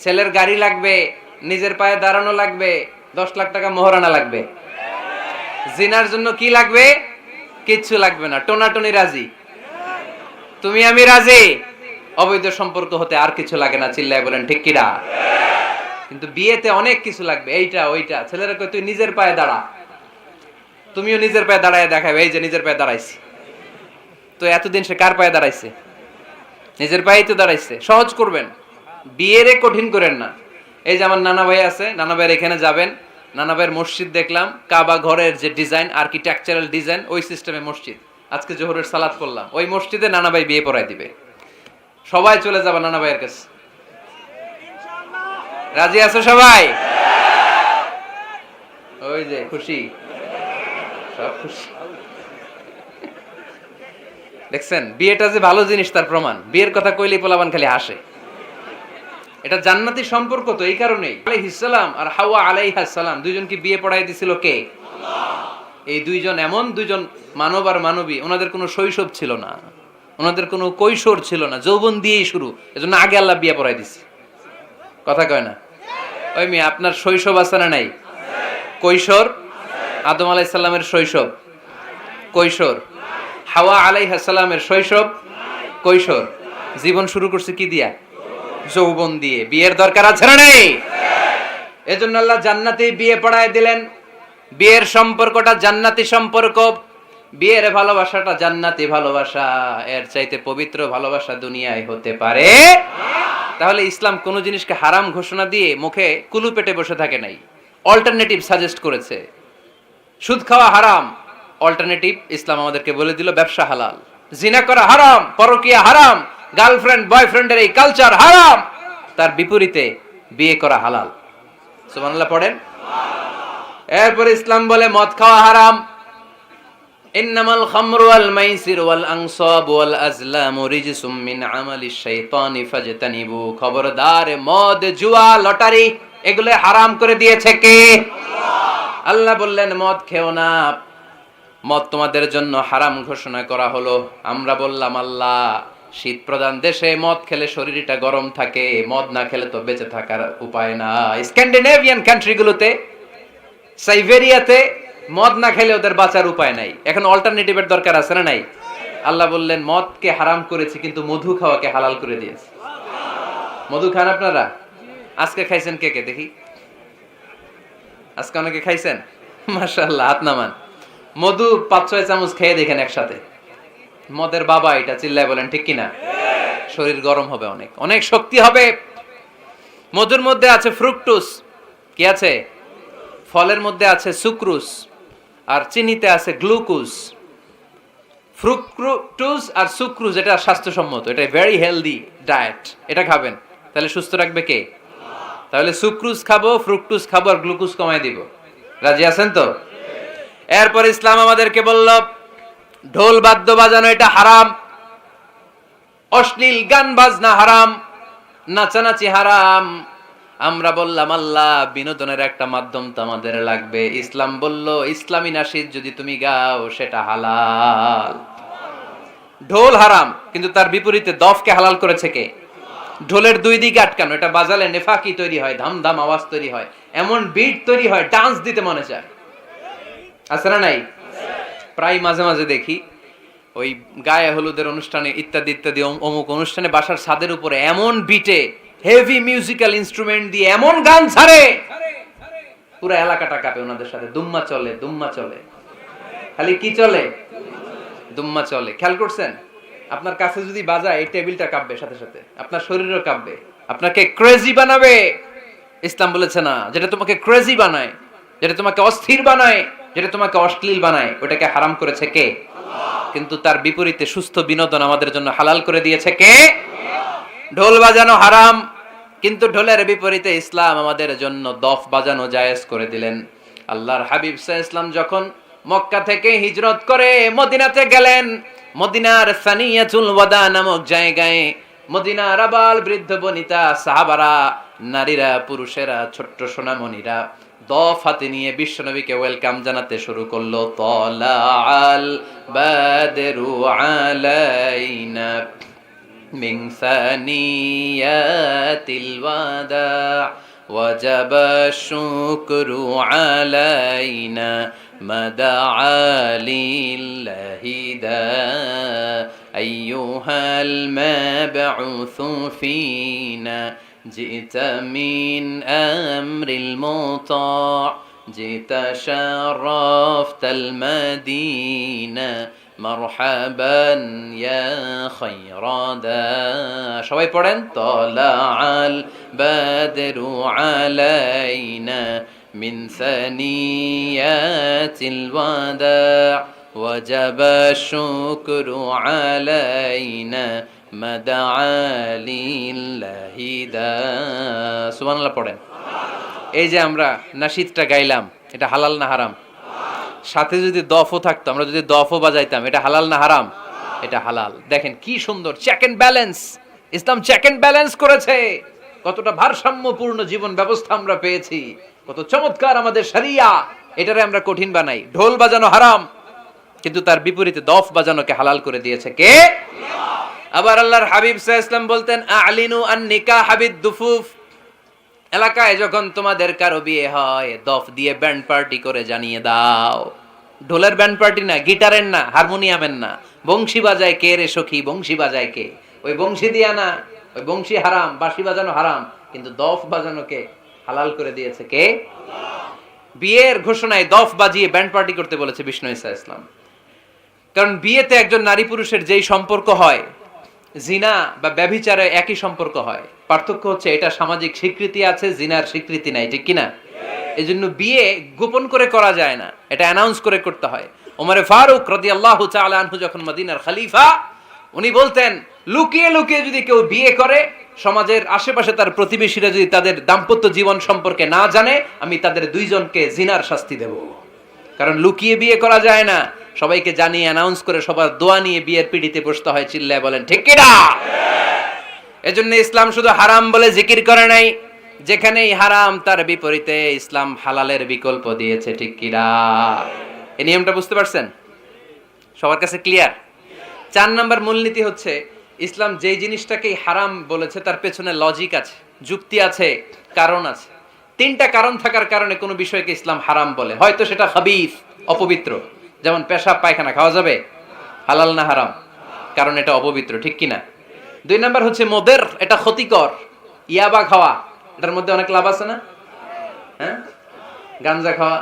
ছেলের গাড়ি লাগবে, নিজের পায়ে দাঁড়ানো লাগবে, 10 লাখ টাকা মোহরানা লাগবে। জিনার জন্য কি লাগবে? কিচ্ছু লাগবে না, টোনাটুনি রাজি, তুমি আমি রাজি। অবৈধ সম্পর্ক হতে আর কিছু লাগে না, চিল্লায় বলেন ঠিক কি না? কিন্তু বিয়েতে অনেক কিছু লাগবে, এইটা ওইটা। ছেলেরা কই তুই নিজের পায়ে দাঁড়া, তুমিও নিজের পায়ে দাঁড়ায় দেখাবে, এই যে নিজের পায়ে দাঁড়াইছি। তো এতদিন সে কার পায়ে দাঁড়াইছে? নিজের পায়েই তো দাঁড়াইছে। সহজ করবেন, বিয়েরে কঠিন করেন না। এই যে আমার নানা ভাই আছে, নানা ভাইয়ের এখানে যাবেন, নানা ভাইয়ের মসজিদ দেখলাম, কাবা ঘরের যে ডিজাইন, আর্কিটেকচারাল ডিজাইন, ওই সিস্টেমে মসজিদ। আজকে জোহরের সালাত করলাম, ওই মসজিদে নানা ভাই বিয়ে পড়ায় দিবে। সবাই চলে যাবে নানা ভাইয়ের কাছে। রাজি আছো সবাই? ওই যে খুশি, সব খুশি। দেখছেন বিয়েটা যে ভালো জিনিস তার প্রমাণ। বিয়ের কথা কইলেই পোলাপান খালি হাসে। এটা জান্নাতি সম্পর্ক। তো এই কারণেই আলাইহিস সালাম আর হাওয়া আলাইহাস সালাম দুইজনকে বিয়ে পড়ায় দিছিল কে? আল্লাহ। এই দুইজন এমন দুইজন মানব আর মানবী, ওনাদের কোনো শৈশব ছিল না, ওনাদের কোনো কৈশোর ছিল না, যৌবন দিয়েই শুরু। এজন্য আগে আল্লাহ বিয়ে পড়ায় দিছে। কথা কয় না? ওই মেয়ে আপনার শৈশব আছে না নাই? কৈশোর? আদম আলাইহিস সালামের শৈশব, কৈশোর। হাওয়া আলাইহিস সালামের শৈশব, কৈশোর। জীবন শুরু করছে কি দিয়া? যৌবন দিয়ে। বিয়ের দরকার আছে না নেই? এজন্য আল্লাহ জান্নাতেই বিয়ে পড়ায় দিলেন। বিয়ের সম্পর্কটা জান্নাতি সম্পর্ক, বিয়ের ভালোবাসাটা জান্নাতি ভালোবাসা। এর চাইতে পবিত্র ভালোবাসা দুনিয়ায় হতে পারে? তাহলে ইসলাম কোন জিনিসকে হারাম ঘোষণা দিয়ে মুখে কুলু পেটে বসে থাকে নাই, অল্টারনেটিভ সাজেস্ট করেছে। সুদ খাওয়া হারাম, অল্টারনেটিভ ইসলাম আমাদেরকে বলে দিল ব্যবসা হালাল। জিনা করা হারাম, পরকিয়া হারাম, গার্লফ্রেন্ড বয়ফ্রেন্ডের এই কালচার হারাম, তার বিপরীতে বিয়ে করা হালাল। সুবহানাল্লাহ পড়েন। এরপর ইসলাম বলে মদ খাওয়া হারাম। ইন্নামাল খামরু ওয়াল মাইসির ওয়াল আনসাব ওয়াল আজলামু রিজসুম মিন আমালিশ শাইতানি ফাজতানিবু। খবরদার, মদ, জুয়া, লটারি এগুলো হারাম করে দিয়েছে কে? আল্লাহ বললেন মদ খেও না, মদ তোমাদের জন্য হারাম ঘোষণা করা হলো। আমরা বললাম আল্লাহ, শীত প্রধান দেশে মদ খেলে শরীরটা গরম থাকে, মদ না খেলে তো বেঁচে থাকার উপায় নাই। স্ক্যান্ডিনেভিয়ান কান্ট্রিগুলোতে, সাইবেরিয়াতে মদ না খেলে ওদের বাঁচার উপায় নাই। এখন অল্টারনেটিভের দরকার আছে না নাই? আল্লাহ বললেন মদকে হারাম করেছি, কিন্তু মধু খাওয়াকে হালাল করে দিয়েছে। মধু খান আপনারা? আজকে খাইছেন কে কে দেখি? আজকে অনেকে খাইছেন? মাশাআল্লাহ, হাত নামান। মধু 5-6 চামচ খেয়ে দেখেন একসাথে। মদের বাবা এটা, চিল্লায় বলেন ঠিক কিনা? শরীর গরম হবে, অনেক অনেক শক্তি হবে। মধুর মধ্যে আছে ফ্রুকটোজ। কি আছে? ফলের মধ্যে আছে সুক্রোজ, আর চিনিতে আছে গ্লুকোজ। ফ্রুকটোজ আর সুক্রোজ এটা স্বাস্থ্যসম্মত, এটা ভেরি হেলদি ডায়েট। এটা খাবেন, তাহলে সুস্থ রাখবে কে? তাহলে সুক্রোজ খাবো, ফ্রুকটোজ খাবো, আর গ্লুকোজ কমায় দিব। রাজি আছেন তো? এরপর ইসলাম আমাদেরকে বলল ঢোল বাদ্য বাজানো এটা হারাম, অশ্লীল গান বাজনা হারাম, নাচানাচি হারাম। আমরা বললাম আল্লাহ, বিনোদনের একটা মাধ্যম তো আমাদের লাগবে। ইসলাম বলল ইসলামী নাশিদ যদি তুমি গাও সেটা হালাল। ঢোল হারাম, কিন্তু তার বিপরীতে দফকে হালাল করেছে কে? ঢোলের দুই দিকে আটকানো, এটা বাজালে নেফাকি তৈরি হয়, ধাম ধাম আওয়াজ তৈরি হয়, এমন বিট তৈরি হয়, ডান্স দিতে মনে চায়। আছে না নাই? প্রায় মাঝে মাঝে দেখি ওই গায়ে হলুদের অনুষ্ঠানে ইত্যাদি ইত্যাদি অমুক অনুষ্ঠানে বাসার ছাদের উপরে এমন বিটে হেভি মিউজিক্যাল ইনস্ট্রুমেন্ট দিয়ে এমন গান ছাড়ে, পুরো এলাকাটা কাঁপে ওনাদের সাথে। দুম্মা চলে, দুম্মা চলে, খালি কি চলে? দুম্মা চলে। খেয়াল করছেন? আপনার কাছে যদি বাজায় এই টেবিলটা কাঁপবে, সাথে সাথে আপনার শরীরও কাঁপবে, আপনাকে ক্রেজি বানাবে। ইসলাম বলেছে না, যেটা তোমাকে ক্রেজি বানায়, যেটা তোমাকে অস্থির বানায়, যেটা তোমাকে অশ্লীল বানায়, ওটাকে হারাম করেছে কে? কিন্তু তার বিপরীতে সুস্থ বিনোদন আমাদের জন্য হালাল করে দিয়েছে কে? ঢোল বাজানো হারাম, কিন্তু ঢোলের বিপরীতে ইসলাম আমাদের জন্য দফ বাজানো জায়েজ করে দিলেন। আল্লাহর হাবিব সাল্লাল্লাহু আলাইহি ওয়াসাল্লাম যখন মক্কা থেকে হিজরত করে মদিনাতে গেলেন, মদিনার সানিয়াতুল ওয়াদা নামক জায়গায় মদিনার আবাল বৃদ্ধ বনিতা, সাহাবারা, নারীরা, পুরুষেরা, ছোট্ট সোনামণিরা দফ হাতে নিয়ে বিশ্বনবীকে ওয়েলকাম জানাতে শুরু করলো। তলাআল বাদরু আলাইনা মিন সানিয়াতিল ওয়াদা ওয়াজাবা শুকরু আলাইনা মাদাআ লিল্লাহি দা আইয়ুহাল মাবউসু ফিনা جئت من أمر المطاع جئت شرفت المدينة مرحبا يا خير دا সবাই পড়েন طلع البدر علينا من ثنيات الوداع وجب الشكر علينا সুবহানাল্লাহ পড়েন। এই যে আমরা নাশিদটা গাইলাম, এটা হালাল না হারাম? সাথে যদি দফও থাকতো, আমরা যদি দফও বাজাইতাম, এটা হালাল না হারাম? এটা হালাল। দেখেন কি সুন্দর চেক এন্ড ব্যালেন্স, ইসলাম চেক এন্ড ব্যালেন্স করেছে। কতটা ভারসাম্যপূর্ণ জীবন ব্যবস্থা আমরা পেয়েছি, কত চমৎকার আমাদের শরিয়া। এটারে আমরা কঠিন বানাই। ঢোল বাজানো হারাম, কিন্তু তার বিপরীতে দফ বাজানোকে হালাল করে দিয়েছে কে? আবার আল্লাহর হাবিব সাল্লাল্লাহু আলাইহি ওয়াসাল্লাম বলতেন আ'লিনু আন নিকাহ বিদ-দুফুফ। এলাকায় যখন তোমাদের কারো বিয়ে হয়, দফ দিয়ে ব্যান্ড পার্টি করে জানিয়ে দাও। ঢোলের ব্যান্ড পার্টি না, গিটারের না, হারমোনিয়ামের না। বংশী বাজায় কে রে সখী? বংশী বাজায় কে? ওই বংশী দিয়া না, ওই বংশী হারাম, বাঁশি বাজানো হারাম, কিন্তু দফ বাজানোকে হালাল করে দিয়েছে কে? বিয়ের ঘোষণায় দফ বাজিয়ে ব্যান্ড পার্টি করতে বলেছে বিষ্ণু ঈসা ইসলাম। কারণ বিয়েতে একজন নারী পুরুষের যেই সম্পর্ক হয়, জিনা বা ব্যভিচারে একই সম্পর্ক হয়। পার্থক্য হচ্ছে এটা সামাজিক স্বীকৃতি আছে, জিনার স্বীকৃতি নাই, ঠিক কিনা? এজন্য বিয়ে গোপন করে করা যায় না, এটা অ্যানাউন্স করে করতে হয়। ওমর ফারুক রাদিয়াল্লাহু তাআলা আনহু যখন মদিনার খলিফা, উনি বলতেন লুকিয়ে লুকিয়ে যদি কেউ বিয়ে করে, সমাজের আশেপাশে তার প্রতিবেশীরা যদি তাদের দাম্পত্য জীবন সম্পর্কে না জানে, আমি তাদের দুইজনকে জিনার শাস্তি দেব। কারণ লুকিয়ে বিয়ে করা যায় না, সবাইকে জানিয়ে অ্যানাউন্স করে সবার দোয়া নিয়ে বিয়ের পিড়িতে বসতে হয়। চিল্লায় বলেন ঠিক কি না? এজন্য ইসলাম শুধু হারাম বলে জিকির করে নাই, যেখানেই হারাম তার বিপরীতে ইসলাম হালালের বিকল্প দিয়েছে। ঠিক কি না? এই নিয়মটা বুঝতে পারছেন? সবার কাছে ক্লিয়ার? 4 নাম্বার মূলনীতি হচ্ছে, ইসলাম যেই জিনিসটাকেই হারাম বলেছে তার পেছনে লজিক আছে, যুক্তি আছে, কারণ আছে। 3টা কারণ থাকার কারণে কোনো বিষয়কে ইসলাম হারাম বলে। হয়তো সেটা খাবিস, অপবিত্র, যেমন পেশাব পায়খানা খাওয়া যাবে, হালাল না হারাম? কারণ এটা অপবিত্র। ঠিক কিনা? 2 নাম্বার হচ্ছে মোদের, এটা ক্ষতিকর। ইয়াবা খাওয়া, এটার মধ্যে অনেক লাভ আছে না? হ্যাঁ, গাঞ্জা খাওয়া,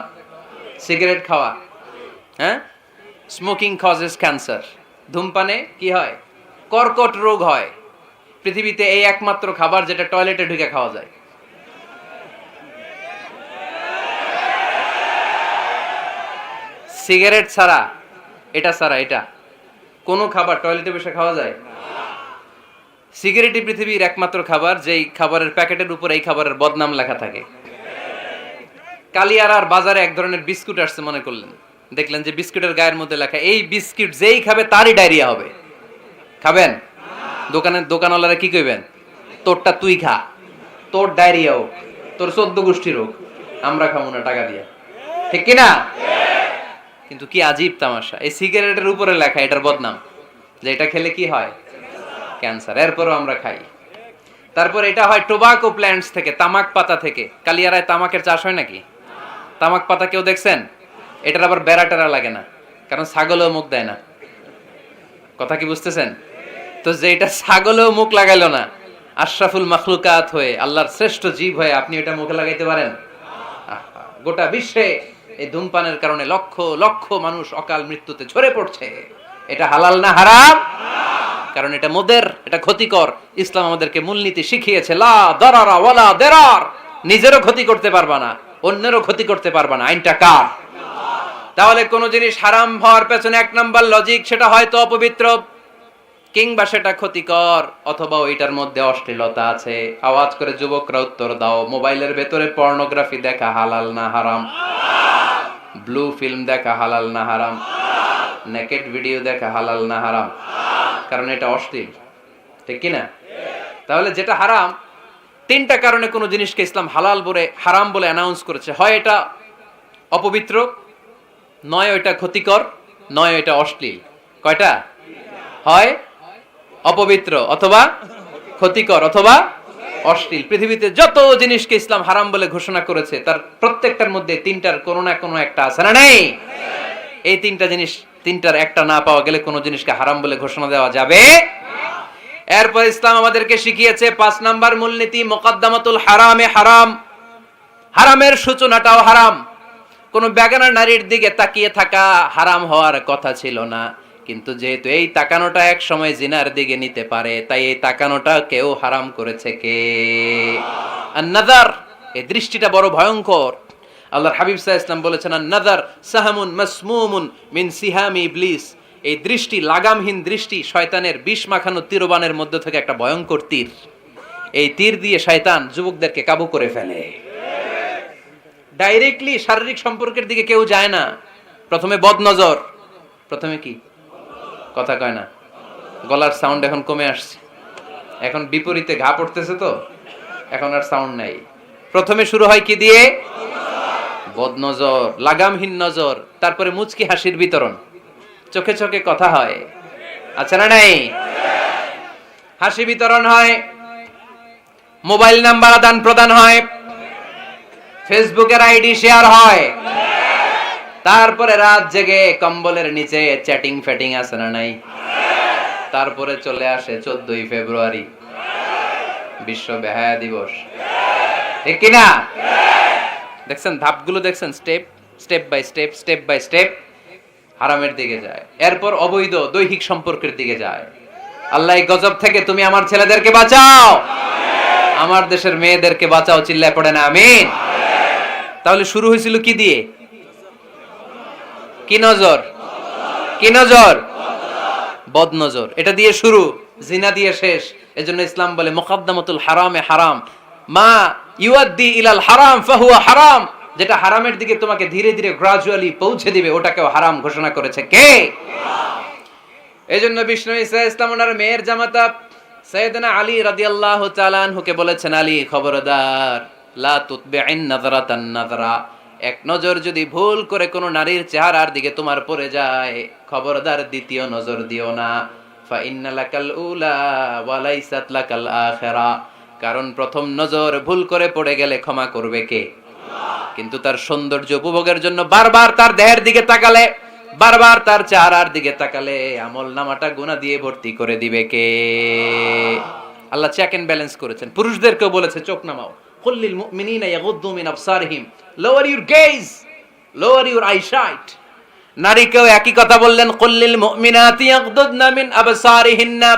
সিগারেট খাওয়া, হ্যাঁ, স্মোকিং কজেস ক্যান্সার। ধূমপানে কি হয়? কর্কট রোগ হয়। পৃথিবীতে এই একমাত্র খাবার যেটা টয়লেটে ঢুকে খাওয়া যায়। সিগারেট ছাড়া, এটা ছাড়া, এটা কোনো খাবার টয়লেটে বসে খাওয়া যায়? সিগারেটই পৃথিবীর একমাত্র খাবার যেই খাবারের প্যাকেটের উপর এই খাবারের বদনাম লেখা থাকে। কালিয়ারার বাজারে এক ধরনের বিস্কুট আসছে মনে করলেন, দেখলেন যে বিস্কুটের গায়ের মধ্যে লেখা এই বিস্কুট যেই খাবে তারই ডায়রিয়া হবে। খাবেন? দোকানওয়ালারা কি কইবেন? তোরটা তুই খা, তোর ডায়রিয়া হোক, তোর 14 গোষ্ঠীর হোক, আমরা খাবো না টাকা দিয়া। ঠিক কিনা? কিন্তু কি আজীব তামাশা, এই সিগারেটের উপরে লেখা এটার বদনাম, যে এটা খেলে কি হয়? ক্যান্সার। এরপরও আমরা খাই। তারপর এটা হয় টোবাকো প্ল্যান্টস থেকে, তামাক পাতা থেকে। কালিয়ারায় তামাকের চাষ হয় নাকি? তামাক পাতা কেউ দেখছেন? এটার আবার বেড়া টেরা লাগে না, কারণ ছাগলেও মুখ দেয় না। কথা কি বুঝতেছেন? তো যেটা ছাগলেও মুখ লাগাইলো না, আশরাফুল মাখলুকাত হয়ে, আল্লাহর শ্রেষ্ঠ জীব হয়ে আপনি এটা মুখে লাগাইতে পারেন? গোটা বিশ্বে এই ধূমপানের কারণে লক্ষ লক্ষ মানুষ অকাল মৃত্যুতে ঝরে পড়ছে। এটা হালাল না হারাম? কারণ এটা মোদের, এটা ক্ষতিকর। ইসলাম আমাদেরকে মূলনীতি শিখিয়েছে, লা দারারা ওয়ালা দিরার। নিজেরও ক্ষতি করতে পারবা না, অন্যেরও ক্ষতি করতে পারবা না। আইনটা কার? তাহলে কোন জিনিস হারাম হওয়ার পেছনে 1 নাম্বার লজিক, সেটা হয়তো অপবিত্র, কিংবা সেটা ক্ষতিকর, অথবা ওইটার মধ্যে অশ্লীলতা আছে। আওয়াজ করে যুবকরা উত্তর দাও, মোবাইলের ভেতরে পর্নোগ্রাফি দেখা হালাল না হারাম? ব্লু ফিল্ম দেখা হালাল না হারাম? নেকেড ভিডিও দেখা হালাল না হারাম? কারণ এটা অশ্লীল। ঠিক কিনা? তাহলে যেটা হারাম, 3টা কারণে কোন জিনিসকে ইসলাম হালাল বলে হারাম বলে অ্যানাউন্স করেছে। হয় এটা অপবিত্র, নয় এটা ক্ষতিকর, নয় এটা অশ্লীল। কয়টা? হয় অপবিত্র, অথবা ক্ষতিকর, অথবা অশ্লীল। পৃথিবীতে যত জিনিসকে ইসলাম হারাম বলে ঘোষণা করেছে তার প্রত্যেকটার মধ্যে 3টার কোনো না কোনো একটা আছে না নেই? এই 3টা জিনিস, 3টার একটা না পাওয়া গেলে কোনো জিনিসকে হারাম বলে ঘোষণা দেওয়া যাবে। এরপর ইসলাম আমাদেরকে শিখিয়েছে 5 নাম্বার মূলনীতি, মুকদ্দামাতুল হারামে হারাম। হারামের সূচনাটাও হারাম। কোন বেগানা নারীর দিকে তাকিয়ে থাকা হারাম হওয়ার কথা ছিল না, কিন্তু যেহেতু এই তাকানোটা এক সময় জিনার দিকে নিতে পারে, তাই এই তাকানোটা কেউ হারাম করেছে কে? আন-নাযার, এই দৃষ্টিটা বড় ভয়ঙ্কর। আল্লাহর হাবিব সাল্লাল্লাহু আলাইহি ওয়াসাল্লাম বলেছেন, আন-নাযার সাহামুন মাসমুমুন মিন সিহামি ইবলিস। এই দৃষ্টি, লাগামহীন দৃষ্টি, শয়তানের বিষ মাখানো তীরবানের মধ্যে থেকে একটা ভয়ঙ্কর তীর। এই তীর দিয়ে শয়তান যুবকদেরকে কাবু করে ফেলে। ডাইরেক্টলি শারীরিক সম্পর্কের দিকে কেউ যায় না, প্রথমে বদনজর। প্রথমে কি? কথা কয় না, গলার সাউন্ড এখন কমে আসছে, এখন বিপরীতে ঘা পড়তেছে, তো এখন আর সাউন্ড নাই। প্রথমে শুরু হয় কি দিয়ে? বদনজর, লাগামহীন নজর। তারপরে মুচকি হাসির বিতরণ, চোখে চোখে কথা হয়, আচ্ছা না নাই? হাসি বিতরণ হয়, মোবাইল নাম্বার আদান প্রদান হয়, ফেসবুকের আইডি শেয়ার হয়, তারপরে রাত জেগে কম্বলের নিচে চ্যাটিং ফ্যাটিং আছে না নাই? তারপরে চলে আসে 14ই ফেব্রুয়ারি, বিশ্ব বেহায়া দিবস। ঠিক কিনা? দেখছেন ধাপগুলো, দেখছেন স্টেপ বাই স্টেপ হারামের দিকে যায়। এরপর অবৈধ দৈহিক সম্পর্কের দিকে যায়। আল্লাহ এই গজব থেকে তুমি আমার ছেলেদেরকে বাঁচাও, আমার দেশের মেয়েদেরকে বাঁচাও। চিল্লায় পড়ে না আমিন। তাহলে শুরু হয়েছিল কি দিয়ে? কি নজর? কি নজর? বদ নজর। এটা দিয়ে শুরু, জিনা দিয়ে শেষ। এজন্য ইসলাম বলে মুকদ্দামাতুল হারামে হারাম, মা ইউআদ্দি ইলাল হারাম ফাহুয়া হারাম। যেটা হারামের দিকে তোমাকে ধীরে ধীরে গ্রাজুয়ালি পৌঁছে দিবে, ওটাকেও হারাম ঘোষণা করেছে কে? এজন্য বিষ্ণু ঈসা ইসলাম ওনার মেয়ের জামাতা সাইয়েদনা আলী রাদিয়াল্লাহু তাআলা আনহুকে বলেছেন, আলী খবরদার, লা তুতবি'ন নাযরাতান নাযরা, এক নজর যদি ভুল করে কোনো নারীর চেহারার দিকে তোমার পড়ে যায়, খবরদার দ্বিতীয় নজর দিও না। ফা ইন্না লাকাল উলা ওয়া লাইসাত লাকাল আখিরা, কারণ প্রথম নজর ভুল করে পড়ে গেলে ক্ষমা করবে কে? কিন্তু তার সৌন্দর্য উপভোগের জন্য বারবার তার দেহের দিকে তাকালে, বারবার তার চেহারার দিকে তাকালে আমল নামাটা গুনাহ দিয়ে ভর্তি করে দিবে কে? আল্লাহ চেক এন্ড ব্যালেন্স করেছেন। পুরুষদেরকেও বলেছে চোখ নামাও, কুল্লিল মুমিনিনা ইয়াগুদ্দু মিন আবসারিহিম, lower your gaze, lower your eyesight. নারীকেও একই কথা বললেন, কুল্লিল মুমিনাতি ইয়াগুদ্দুনা মিন আবসারিহিন্না,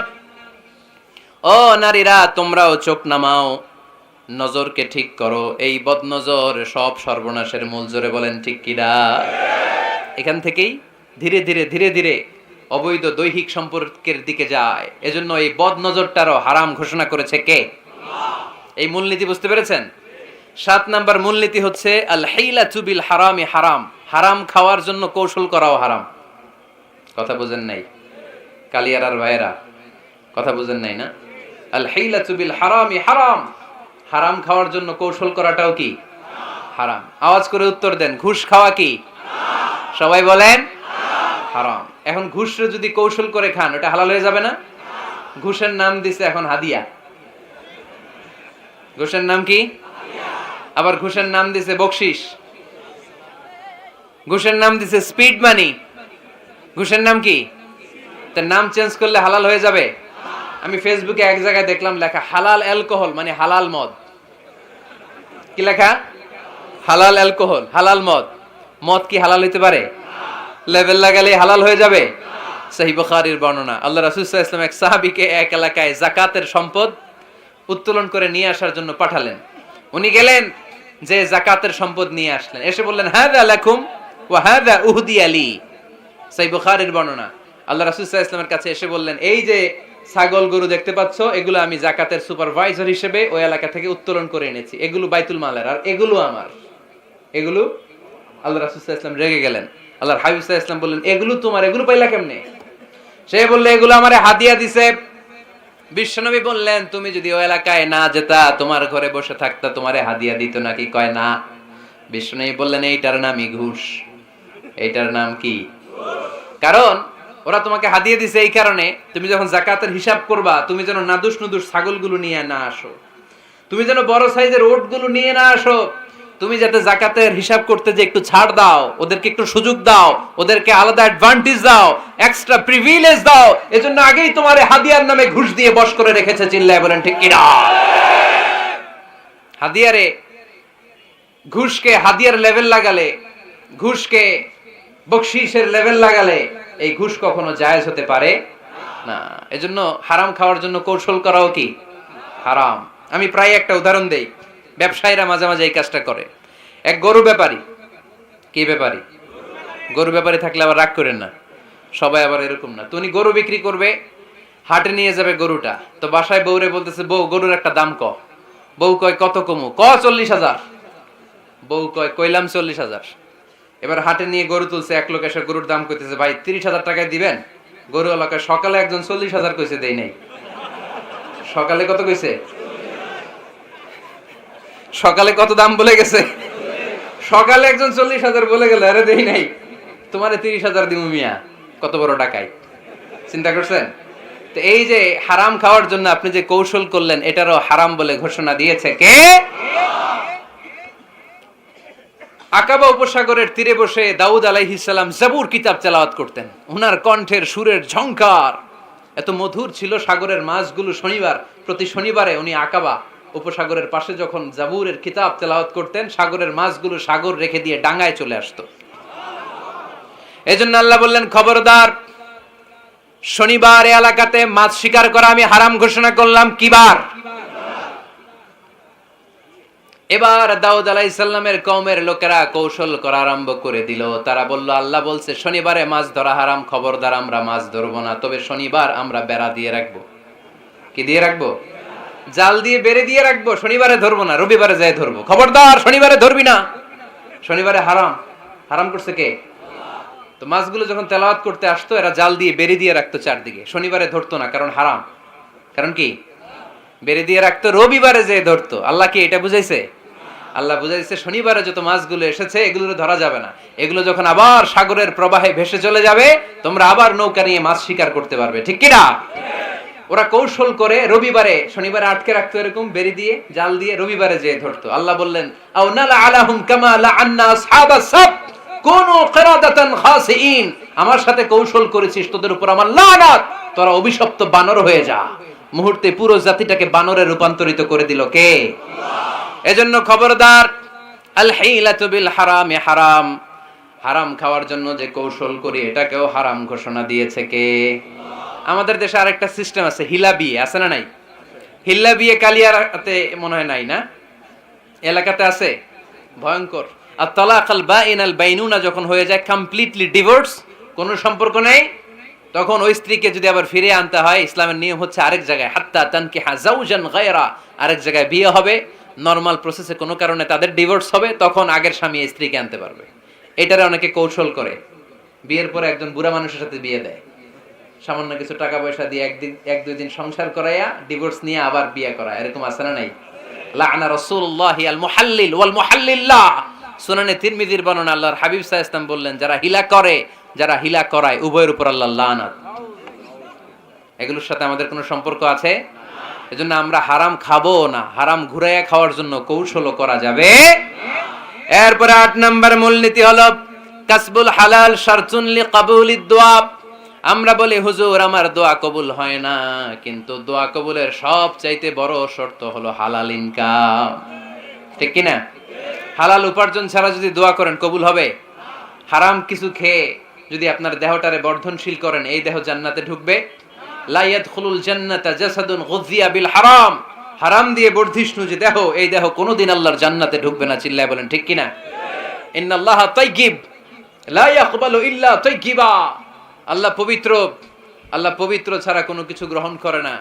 ও নারীরা তোমরাও চোখ নামাও, নজরকে ঠিক করো। এই বদ নজর সব সর্বনাশের মূল। জোরে বলেন ঠিক কিনা? এখান থেকেই ধীরে ধীরে ধীরে ধীরে অবৈধ দৈহিক সম্পর্কের দিকে যায়। এজন্য এই বদ নজরটারও হারাম ঘোষণা করেছে কে? এই মূলনীতি বুঝতে পেরেছেন? 7 নাম্বার মূলনীতি হচ্ছে আল হাইলাতু বিল হারামি হারাম, হারাম খাওয়ার জন্য কৌশল করাও হারাম। কথা বুঝেন নাই কালিয়ারার ভাইরা? কথা বুঝেন নাই না? আল হাইলাতু বিল হারামি হারাম, হারাম খাওয়ার জন্য কৌশল করাটাও কি হারাম? আওয়াজ করে উত্তর দেন, ঘুষ খাওয়া কি? সবাই বলেন হারাম। এখন ঘুষরে যদি কৌশল করে খান, ওটা হালাল হয়ে যাবে না? ঘুষের নাম দিছে এখন হাদিয়া। ঘুষের নাম কি? আবার ঘুষের নাম দিছে বকশিস, ঘুষের নাম দিছে স্পিড মানি। ঘুষের নাম কি? তার নাম চেঞ্জ করলে হালাল হয়ে যাবে? আমি ফেসবুকে এক জায়গায় দেখলাম লেখা হালাল অ্যালকোহল, মানে হালাল মদ। কি লেখা? হালাল অ্যালকোহল, হালাল মদ। মদ কি হালাল হইতে পারে? লেভেল লাগালে হালাল হয়ে যাবে? সহিহ বুখারীর বর্ণনা, আল্লাহ রাসূল সাল্লাল্লাহু আলাইহি ওয়াসাল্লাম এক সাহাবীকে এক এলাকায় যাকাতের সম্পদ উত্তোলন করে নিয়ে আসার জন্য পাঠালেন। উনি গেলেন, যে যাকাতের সম্পদ নিয়ে আসলেন, এসে বললেন হাযা লাকুম ওয়া হাযা উহদিয়া লি। সহিহ বুখারীর বর্ণনা, আল্লাহ রাসূল সাল্লাল্লাহু আলাইহি ওয়াসাল্লামের কাছে এসে বললেন, এই যে ছাগল গরু দেখতে পাচ্ছ, এগুলো আমি যাকাতের সুপারভাইজার হিসেবে ওই এলাকা থেকে উত্তোলন করে এনেছি, এগুলো বাইতুল মালের, আর এগুলো আমার। এগুলো আল্লাহ রাসূল সাল্লাল্লাহু আলাইহি ওয়াসাল্লাম রেগে গেলেন। আল্লাহর হাবিব সাল্লাল্লাহু আলাইহি ওয়াসাল্লাম বললেন, এগুলো তোমার, এগুলো পাইলা কেমনে? সে বলল, এগুলো আমারে হাদিয়া দিছে। বিশ্বনবী বললেন, তুমি যদি ওই এলাকায় না যেতা, তোমার ঘরে বসে থাকতা, তোমারে হাদিয়া দিত নাকি? কয় না। বিশ্বনবী বললেন, এইটার নামই ঘুষ। এইটার নাম কি? কারণ ওরা তোমাকে হাদিয়া দিছে এই কারণে, তুমি যখন যাকাতের হিসাব করবা, তুমি যেন নাদুস নুদুস ছাগলগুলো নিয়ে না আসো, তুমি যেন বড় সাইজের ওটগুলো নিয়ে না আসো, তুমি যাতে যাকাতের হিসাব করতে যে একটু ছাড় দাও, ওদেরকে একটু সুযোগ দাও, ওদেরকে আলাদা অ্যাডভান্টেজ দাও, এক্সট্রা প্রিভিলেজ দাও, এজন্য আগেই তোমারে হাদিয়ার নামে ঘুষ দিয়ে বশ করে রেখেছে। চিল্লায় বলেন ঠিক কিনা? হাদিয়ারে, ঘুষকে হাদিয়ার লেভেল লাগালে, ঘুষকে বকশিশের লেভেল লাগালে এই ঘুষ কখনো জায়েজ হতে পারে না। এজন্য হারাম খাওয়ার জন্য কৌশল করাও কি হারাম। আমি প্রায় একটা উদাহরণ দেই, ব্যবসায়ীরা মাঝে মাঝে এই কাজটা করে। এক গরু ব্যাপারী, কি ব্যাপারী? গরু ব্যাপারী থাকলে আবার রাগ করেন না, সবাই আবার এরকম না। তো উনি গরু বিক্রি করবে, হাটে নিয়ে যাবে গরুটা, তো বাসায় বউরে বলতেছে, বউ গরুর একটা দাম ক। বউ কয় কত কমু? 40,000। বউ কয় কইলাম 40,000। এবার হাটে নিয়ে গরু তুলছে, এক লোক এসে গরুর দাম কইতেছে, ভাই 30,000 টাকায় দিবেন? গরু এলাকায় সকালে একজন 40,000 কইছে, দেই নাই। সকালে কত কইছে? সকালে কত দাম বলে গেছে? সকালে একজন 40,000 বলে গেল, আরে দেই নাই, তোমারে 30,000 দিমু মিয়া। কত বড় টাকাই! চিন্তা করছেন? তো এই যে হারাম খাওয়ার জন্য আপনি যে কৌশল করলেন, এটারও হারাম বলে ঘোষণা দিয়েছে কে? আকাবা উপসাগরের তীরে বসে দাউদ আলাইহিস সালাম জাবুর কিতাব তেলাওয়াত করতেন। ওনার কণ্ঠের সুরের ঝংকার এত মধুর ছিল, সাগরের মাছগুলো প্রতি শনিবারে উনি আকাবা উপসাগরের পাশে যখন জাবুরের কিতাব তেলাওয়াত করতেন, সাগরের মাছগুলো সাগর রেখে দিয়ে ডাঙায় চলে আসতো। এজন্য আল্লাহ বললেন, খবরদার, শনিবার এলাকাতে মাছ শিকার করা আমি হারাম ঘোষণা করলাম। কি বার? এবার দাউদ আলাইহিস সালামের কওমের লোকেরা কৌশল করা আরম্ভ করে দিল। তারা বলল, আল্লাহ বলছে শনিবারে মাছ ধরা হারাম, খবরদার আমরা মাছ ধরবো না, তবে শনিবার আমরা বেড়া দিয়ে রাখবো। কি দিয়ে রাখবো? জাল দিয়ে বেড়ে দিয়ে রাখবো। শনিবারে ধরবো না, রবিবারে যাই ধরবো। খবরদার শনিবারে ধরবি না, শনিবারে হারাম। হারাম করছে কে? তো মাছগুলো যখন তেলাওয়াত করতে আসতো, এরা জাল দিয়ে বেড়ে দিয়ে রাখতো চারদিকে, শনিবারে ধরতো না, কারণ হারাম। কারণ কি? বেড়ে দিয়ে রাখতো, রবিবারে যে ধরতো। আল্লাহ কি এটা বুঝাইছে? আল্লাহ বুঝাইছে শনিবারে যত মাছগুলো এসেছে এগুলো ধরা যাবে না, এগুলো যখন আবার সাগরের প্রবাহে ভেসে চলে যাবে, তোমরা আবার নৌকা নিয়ে মাছ শিকার করতে পারবে। ঠিক কিনা? ওরা কৌশল করে রবিবারে, শনিবারে আটকে রাখতো এরকম বেড়ে দিয়ে, জাল দিয়ে, রবিবারে যে ধরতো। আল্লাহ বললেন, আও নালা আলাহুম কামা লাআন্না আসহাবাস সাব কুনু কিরাদাতান খাসিইন। আমার সাথে কৌশল করেছিস, তোদের উপর আমার লানাত, তোরা অভিশপ্ত বানর হয়ে যা। মুহূর্তে পুরো জাতিটাকে বানরে রূপান্তরিত করে দিল কে? আল্লাহ। এজন্য খবরদার, আল হিলাতু বিল হারামি হারাম। হারাম খাওয়ার জন্য যে কৌশল করি এটাকেও হারাম ঘোষণা দিয়েছে কে? আমাদের দেশে আরেকটা সিস্টেম আছে, হিলা বিয়ে আছে না নাই? হিল্লা বিয়ে কালিয়ারাতে মনে হয় নাই না? এলাকাতে আছে, ভয়ঙ্কর। আর তালাক আল বাইন আল বাইনুনা যখন হয়ে যায় কমপ্লিটলি ডিভোর্স, কোনো সম্পর্ক নেই, তখন ওই স্ত্রীকে যদি আবার ফিরে আনতে হয়, ইসলামের নিয়ম হচ্ছে আরেক জায়গায় হাত্তা তানকিহা যাওজান গায়রা, আরেক জায়গায় বিয়ে হবে, নরমাল প্রসেসে কোনো কারণে তাদের ডিভোর্স হবে, তখন আগের স্বামী স্ত্রীকে আনতে পারবে। এটারে অনেকে কৌশল করে, বিয়ের পরে একজন বুড়া মানুষের সাথে বিয়ে দেয়, সামান্য কিছু টাকা পয়সা দিয়ে এক দুই দিন সংসার করাইয়া ডিভোর্স নিয়ে আবার বিয়ে করায়। এরকম আছে না নাই? লাআনা রাসূলুল্লাহি আল মুহাল্লিল ওয়াল মুহাল্লিল্লাহ। সুনানে তিরমিজির বর্ণনা, আল্লাহর হাবিব সাল্লাল্লাহু আলাইহি ওয়াসাল্লাম বললেন, যারা হিলা করে, যারা হিলা করায়, উভয়ের উপর আল্লাহর লানাত। এগুলোর সাথে আমাদের কোনো সম্পর্ক আছে? এজন্য আমরা হারাম খাবো না, হারাম ঘুরাইয়া খাওয়ার জন্য কৌশলও করা যাবে। এরপরে ৮ নম্বর মূলনীতি হলো কাসবুল হালাল শারতুন লিকাবুলিদ দুআ। আমরা বলি, হুজুর আমার দোয়া কবুল হয় না, কিন্তু দোয়া কবুলের সবচাইতে বড় শর্ত হলো হালাল ইনকাম। ঠিক কি না? হালাল উপার্জন ছাড়া যদি দোয়া করেন কবুল হবে? হারাম কিছু খেয়ে যদি আপনার দেহটারে বর্ধনশীল করেন, এই দেহ জান্নাতে ঢুকবে? লা ইয়াদখুলুল জান্নাতা জাসাদুন গুযিয়া বিল হারাম। হারাম দিয়ে বর্ধিষ্ণু যে দেহ, এই দেহ কোনোদিন আল্লাহর জান্নাতে ঢুকবে না। চিল্লায় বলেন ঠিক কি না? ইন্নাল্লাহা তাইয়্যিব লা ইয়াকবালু ইল্লা তাইয়্যিবা। আল্লাহ পবিত্র, আল্লাহ পবিত্র ছাড়া কোনো কিছু গ্রহণ করে না।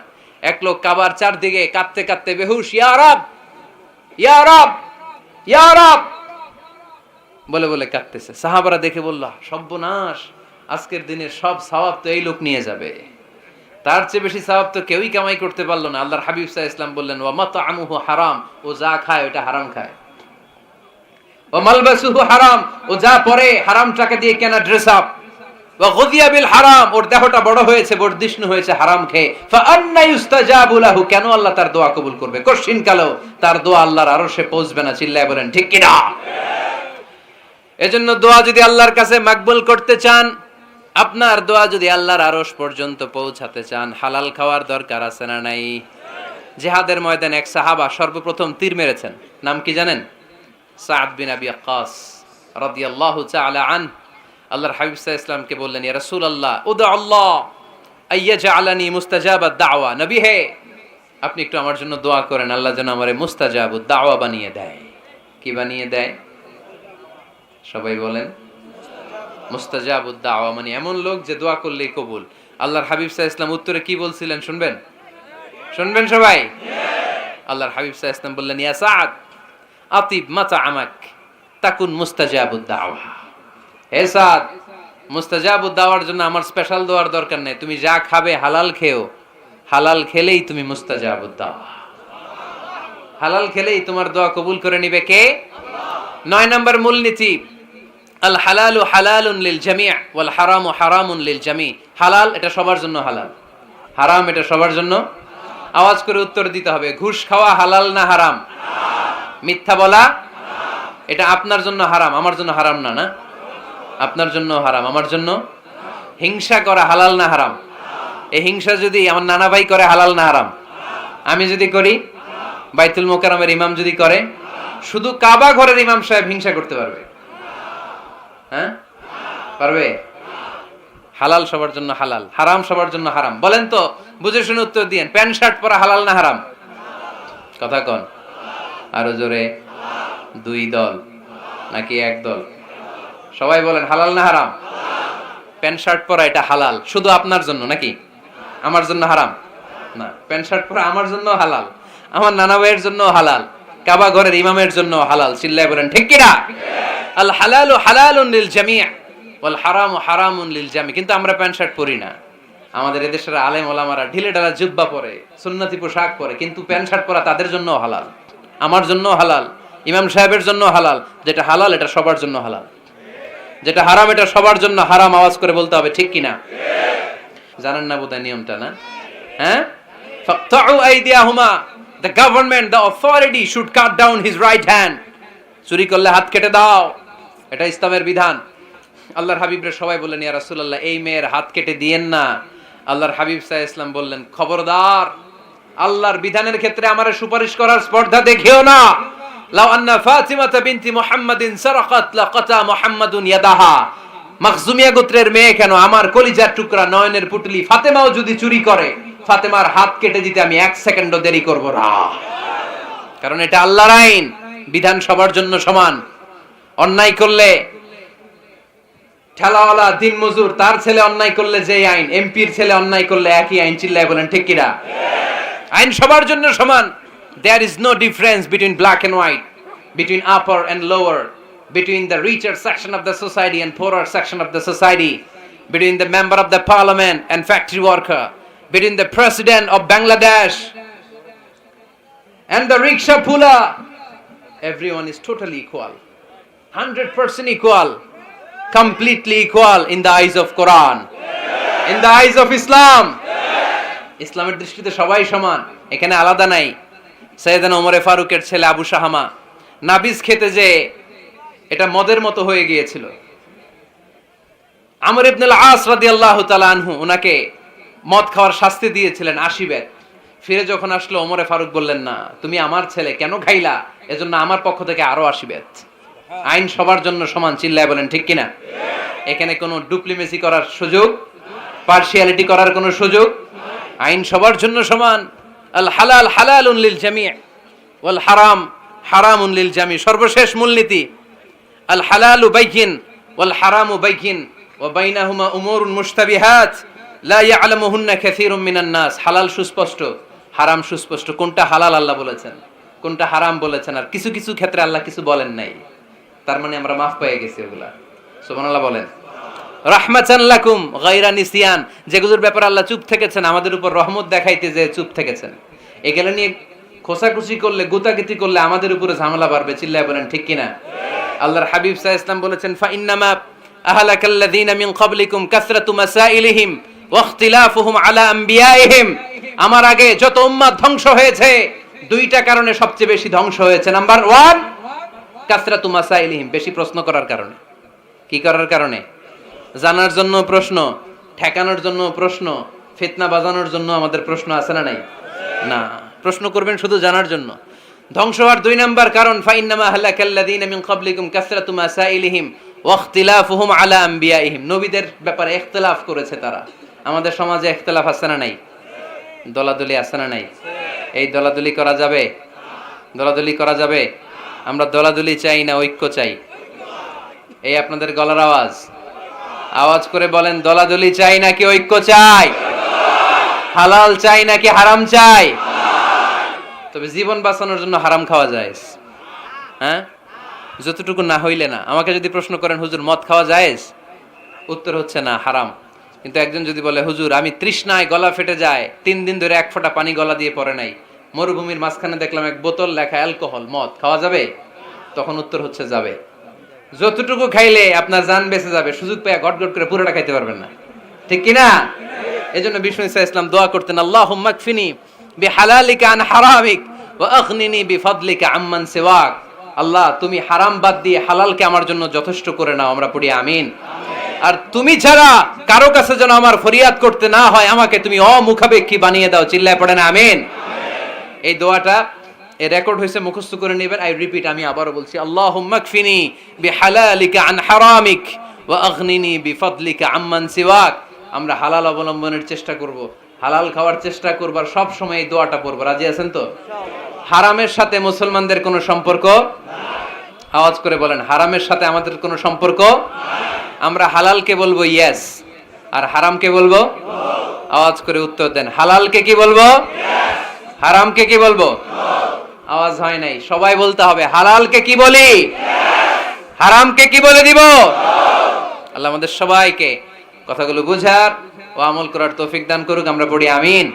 এক লোক কাবার চারদিকে কাঁদতে কাঁদতে বেহুশ, ইয়া রাব, ইয়া রাব, ইয়া রাব বলে বলে কাঁদতেছে। সাহাবারা দেখে বলল, সর্বনাশ, আজকের দিনের সব সওয়াব তো এই লোক নিয়ে যাবে, তার চেয়ে বেশি সওয়াব তো কেউই কামাই করতে পারলো না। আল্লাহর হাবিব সাল্লাল্লাহু আলাইহি ওয়াসাল্লাম বললেন, ওয়া মাতআমুহু হারাম, ও যা খায় ওটা হারাম খায়। ওয়া মালবাসুহু হারাম, ও যা পরে হারাম টাকা দিয়ে কেনা ড্রেস আপ। ওয়া গুযিয়া বিল হারাম, ওর দেহটা বড় হয়েছে, বর্ধিষ্ণু হয়েছে হারাম খেয়ে। ফা আন্না ইউস্তাজাবু লাহু, কেন আল্লাহ তার দোয়া কবুল করবে? কঠিন কালো তার দোয়া আল্লাহর আরশে পৌঁছবে না। চিল্লায় বলেন ঠিক কি না? এজন্য দোয়া যদি আল্লাহর কাছে মাকবুল করতে চান, আপনার দোয়া যদি আল্লাহর আরশ পর্যন্ত পৌঁছাতে চান, হালাল খাওয়ার দরকার আছে না নাই? জিহাদের ময়দানে এক সাহাবা সর্বপ্রথম তীর মেরেছেন, নাম কি জানেন? সাদ বিন আবি ওয়াক্কাস রাদিয়াল্লাহু তাআলা আনহু। আল্লাহর হাবিব সাল্লাল্লাহু আলাইহি ওয়াসাল্লামকে বললেন, ইয়া রাসূলুল্লাহ উদা আল্লাহ আইয়াজআলানি মুস্তাজাবাদ দাওয়া। নবী হে, আপনি একটু আমার জন্য দোয়া করেন, আল্লাহ যেন আমারে মুস্তাজাবুদ দাওয়া বানিয়ে দেয়। কি বানিয়ে দেয়? সবাই বলেন মুস্তাজাবুদ দাওয়া, মানে এমন লোক যে দোয়া করলেই কবুল। আল্লাহর হাবিব সাল্লাল্লাহু আলাইহি ওয়াসাল্লাম উত্তরে কি বলছিলেন শুনবেন? শুনবেন সবাই? আল্লাহর হাবিব সাল্লাল্লাহু আলাইহি ওয়াসাল্লাম বললেন, ইয়া সাদ আতিব মাতআমাক তাকুন মুস্তাজাবুদ দাওয়া। হে সাদ, মুস্তাজাবুদ দাওয়ার জন্য আমার স্পেশাল দোয়ার দরকার নেই, তুমি যা খাবে হালাল খেও, হালাল খেলেই তুমি মুস্তাজাবুদ দাওয়া। হালাল খেলেই তোমার দোয়া কবুল করে নিবে কে? আল্লাহ। 9 নম্বর মূলনীতি, আল হালালু হালালুন লিল জামি' ওয়াল হারামু হারামুন লিল জামি'। হালাল এটা সবার জন্য হালাল, হারাম এটা সবার জন্য। আওয়াজ করে উত্তর দিতে হবে, ঘুষ খাওয়া হালাল না হারাম? মিথ্যা বলা এটা আপনার জন্য হারাম, আমার জন্য হারাম না? না, আপনার জন্য হারাম, আমার জন্য। হিংসা করা হালাল না হারাম? এই হিংসা যদি আমার নানা ভাই করে হালাল না হারাম? আমি যদি করি, বাইতুল মোকাররমের ইমাম যদি করে, শুধু কাবা ঘরের ইমাম সাহেব হিংসা করতে পারবে? হ্যাঁ পারবে? হালাল সবার জন্য হালাল, হারাম সবার জন্য হারাম। বলেন তো, বুঝে শুনে উত্তর দিয়েন, প্যান্ট শার্ট পরা হালাল না হারাম? কথা কন আরো জোরে। দুই দল নাকি এক দল? সবাই বলেন হালাল না হারাম? প্যান্ট শার্ট পরা এটা হালাল শুধু আপনার জন্য নাকি আমার জন্য হারাম না? প্যান্ট শার্ট পরা আমার জন্য হালাল, আমার নানা ভাইয়ের জন্য হালাল, কাবা ঘরের ইমামের জন্য হালাল। চিল্লায় বলেন ঠিক কিনা? আল হালালু হালালুন লিল জামি' ওয়াল হারামু হারামুন লিল জামি'। কিন্তু আমরা প্যান্ট শার্ট পরি না। আমাদের এদেশের আলেম ওলামারা ঢিলে ঢালা জুব্বা পরে, সুন্নতি পোশাক পরে, কিন্তু প্যান্ট শার্ট পরা তাদের জন্য হালাল, আমার জন্য হালাল, ইমাম সাহেবের জন্য হালাল। যেটা হালাল এটা সবার জন্য হালাল, যেটা হারাম এটা সবার জন্য হারাম। আওয়াজ করে বলতে হবে ঠিক কিনা? জানেন না বোধহয় নিয়মটা, না? হ্যাঁ, ফাকতাউ আইদিয়াহুমা, the government, the authority should cut down his right hand. চুরি করলে হাত কেটে দাও, এটা ইসলামের বিধান। আল্লাহর হাবিবরে সবাই বললেন ইয়া রাসূলুল্লাহ এই মেয়ের হাত কেটে দিয়েন না। আল্লাহর হাবিব সাল্লাল্লাহু আলাইহি ওয়াসাল্লাম বললেন খবরদার, আল্লাহর বিধানের ক্ষেত্রে আমারে সুপারিশ করার স্পর্ধা দেখিও না। লাউ আন্না ফাতিমাতা বিনতি মুহাম্মাদিন সারাকাত লাকাতা মুহাম্মাদুন ইয়াদাহা। মাখজুমিয়া গোত্রের মেয়ে কেন, আমার কলিজার টুকরা নয়নের পুটলি ফাতেমাও যদি চুরি করে, ফাতেমার হাত কেটে দিতে আমি 1 সেকেন্ডও দেরি করব না। কারণ এটা আল্লাহর আইন, বিধান সবার জন্য সমান। অন্যায় করলে ঠেলাওয়ালা দিন মজুর তার ছেলে অন্যায় করলে যে আইন, এমপির ছেলে অন্যায় করলে একই আইন। চিল্লায় বলেন ঠিক কিনা? আইন সবার জন্য সমান। There is no difference between black and white, between upper and lower, between the richer section of the society and poorer section of the society, between the member of the parliament and factory worker, between the president of Bangladesh and the rickshaw puller. Everyone is totally equal, 100% equal, completely equal in the eyes of Quran, in the eyes of Islam. ইসলামের দৃষ্টিতে সবাই সমান, এখানে আলাদা নাই। সাইয়েদনা ওমর ফারুকের ছেলে আবু শাহামা নাবিজ খেতে যে এটা মদের মতো হয়ে গিয়েছিল। আমর ইবনে আল-আস রাদিয়াল্লাহু তাআলা আনহু ওনাকে মদ খাওয়ার শাস্তি দিয়েছিলেন 80 বেত। ফিরে যখন আসলো ওমর ফারুক বললেন না, তুমি আমার ছেলে কেন খাইলা, এজন্য আমার পক্ষ থেকে আরো 80 বেত। আইন সবার জন্য সমান। চিল্লায় বলেন ঠিক কিনা? এখানে কোনো ডুপ্লিমেসি করার সুযোগ, পার্শিয়ালিটি করার কোনো সুযোগ, আইন সবার জন্য সমান। আল হালাল হালালুন লিল জামি' ওয়াল হারাম হারামুন লিল জামি'। সর্বশেষ মূলনীতি আল হালালু বাইয়িন ওয়াল হারামু বাইয়িন ওয়া বাইনাহুমা উমুরুন মুশতাবিহাত লা ইয়ালামুহুন্না কাসীরুম মিনান নাস। হালাল সুস্পষ্ট, হারাম সুস্পষ্ট। কোনটা হালাল আল্লাহ বলেছেন, কোনটা হারাম বলেছেন, আর কিছু কিছু ক্ষেত্রে আল্লাহ কিছু বলেন নাই। তার মানে আমরা মাফ পেয়ে গেছি ওগুলা। সুবহানাল্লাহ বলেন। রাহমাতান লাকুম গায়রা নিসিয়ান, যেগুলোর ব্যাপারে আল্লাহ চুপ থেকেছেন, আমাদের উপর রহমত দেখাইতে যে চুপ থেকেছেন। এগুলো নিয়ে খোসাখুশি করলে, গুতাগুতি করলে আমাদের উপরে ঝামেলা বাড়বে। চিল্লায় বলেন ঠিক কিনা? আল্লাহর হাবিব সাল্লাল্লাহু আলাইহি ওয়াসাল্লাম বলেছেন ফা ইন্নামা আহলাকাল্লাযীনা মিন ক্বাবলিকুম কাসরাতু মাসাইলিহিম ওয়া ইখতিলাফুহুম আলা আমবিয়াইহিম। আমার আগে যত উম্মাত ধ্বংস হয়েছে, দুইটা কারণে সবচেয়ে বেশি ধ্বংস হয়েছে। নাম্বার 1 কাসরাতু মাসাইলিহিম, বেশি প্রশ্ন করার কারণে। কি করার কারণে? জানার জন্য প্রশ্ন, ঠেকানোর জন্য প্রশ্ন, ফিতনা বাজানোর জন্য আমাদের প্রশ্ন আছে না নাই? না, প্রশ্ন করবেন শুধু জানার জন্য। ধ্বংস হওয়ার 2 নাম্বার কারণ ফাইন্নামা হালাকাল্লাযীনা মিন ক্বাবলিকুম কাসরাতু মাসাইলিহিম ওয়া ইখতিলাফুহুম আলা আমবিয়াইহিম। নবীদের ব্যাপারে ইখতিলাফ করেছে তারা। আমাদের সমাজে ইখতিলাফ আছে না নাই? দলাদলি আছে না নাই? এই দলাদলি করা যাবে? দলাদলি করা যাবে? আমরা দলাদলি চাই না ঐক্য চাই? এই আপনাদের গলার আওয়াজ, আওয়াজ করে বলেন দলাদলি চাই নাকি ঐক্য চাই? হালাল চাই নাকি হারাম চাই? তবে জীবন বাঁচানোর জন্য হারাম খাওয়া যায়, হ্যাঁ, যতটুকু না হইলে না। আমাকে যদি প্রশ্ন করেন হুজুর মদ খাওয়া জায়েজ, উত্তর হচ্ছে না, হারাম। কিন্তু একজন যদি বলে হুজুর আমি তৃষ্ণায় গলা ফেটে যায়, 3 দিন ধরে 1 ফোঁটা পানি গলা দিয়ে পড়ে নাই, মরুভূমির মাঝখানে দেখলাম 1 বোতল লেখা অ্যালকোহল, মদ খাওয়া যাবে? তখন উত্তর হচ্ছে যাবে। যতটুকু খাইলে আপনার জান বেঁচে যাবে, সুযোগ পেয়ে গট গট করে পুরোটা খাইতে পারবেন না, ঠিক কিনা? এজন্য বিষ্ণু ইসলাম দোয়া করতেন আল্লাহুম্মা কফিনি বিহালালিকা আন হারামিক ওয়া আগনিনি বিফাদলিকা আম্মান সিওয়াক। আল্লাহ তুমি হারাম বাদ দিয়ে হালালকে আমার জন্য যথেষ্ট করে নাও। আমরা পড়ি আমিন। আর তুমি ছাড়া কারো কাছে যেন আমার ফরিয়াদ করতে না হয়, আমাকে তুমি অমুখাপেক্ষী বানিয়ে দাও। চিল্লায় পড়েন আমিন। এই দোয়াটা এই রেকর্ড হয়েছে, মুখস্থ করে নেবেন। আই রিপিট, আমি আবারও বলছি আল্লাহুম্মা কফিনি বিহালালিকা আন হারামিক ওয়া আগনিনি বিফাদলিকা আম্মান সিওয়াক। আমরা হালাল অবলম্বনের চেষ্টা করব, হালাল খাওয়ার চেষ্টা করব, আর সব সময় এই দোয়াটা পড়ব। রাজি আছেন তো? হারামের সাথে মুসলমানদের কোনো সম্পর্ক না। আওয়াজ করে বলেন, হারামের সাথে আমাদের কোনো সম্পর্ক? আমরা হালালকে বলবো ইয়েস, আর হারামকে বলবো? আওয়াজ করে উত্তর দেন, হালালকে কি বলবো? হারামকে কি বলবো? আওয়াজ হয় নাই, সবাই বলতে হবে, হালালকে কি বলি, হারামকে কি বলে দিব? আল্লাহ আমাদের সবাইকে কথাগুলো বুঝার ও আমল করার তৌফিক দান করুক। আমরা পড়ি আমিন।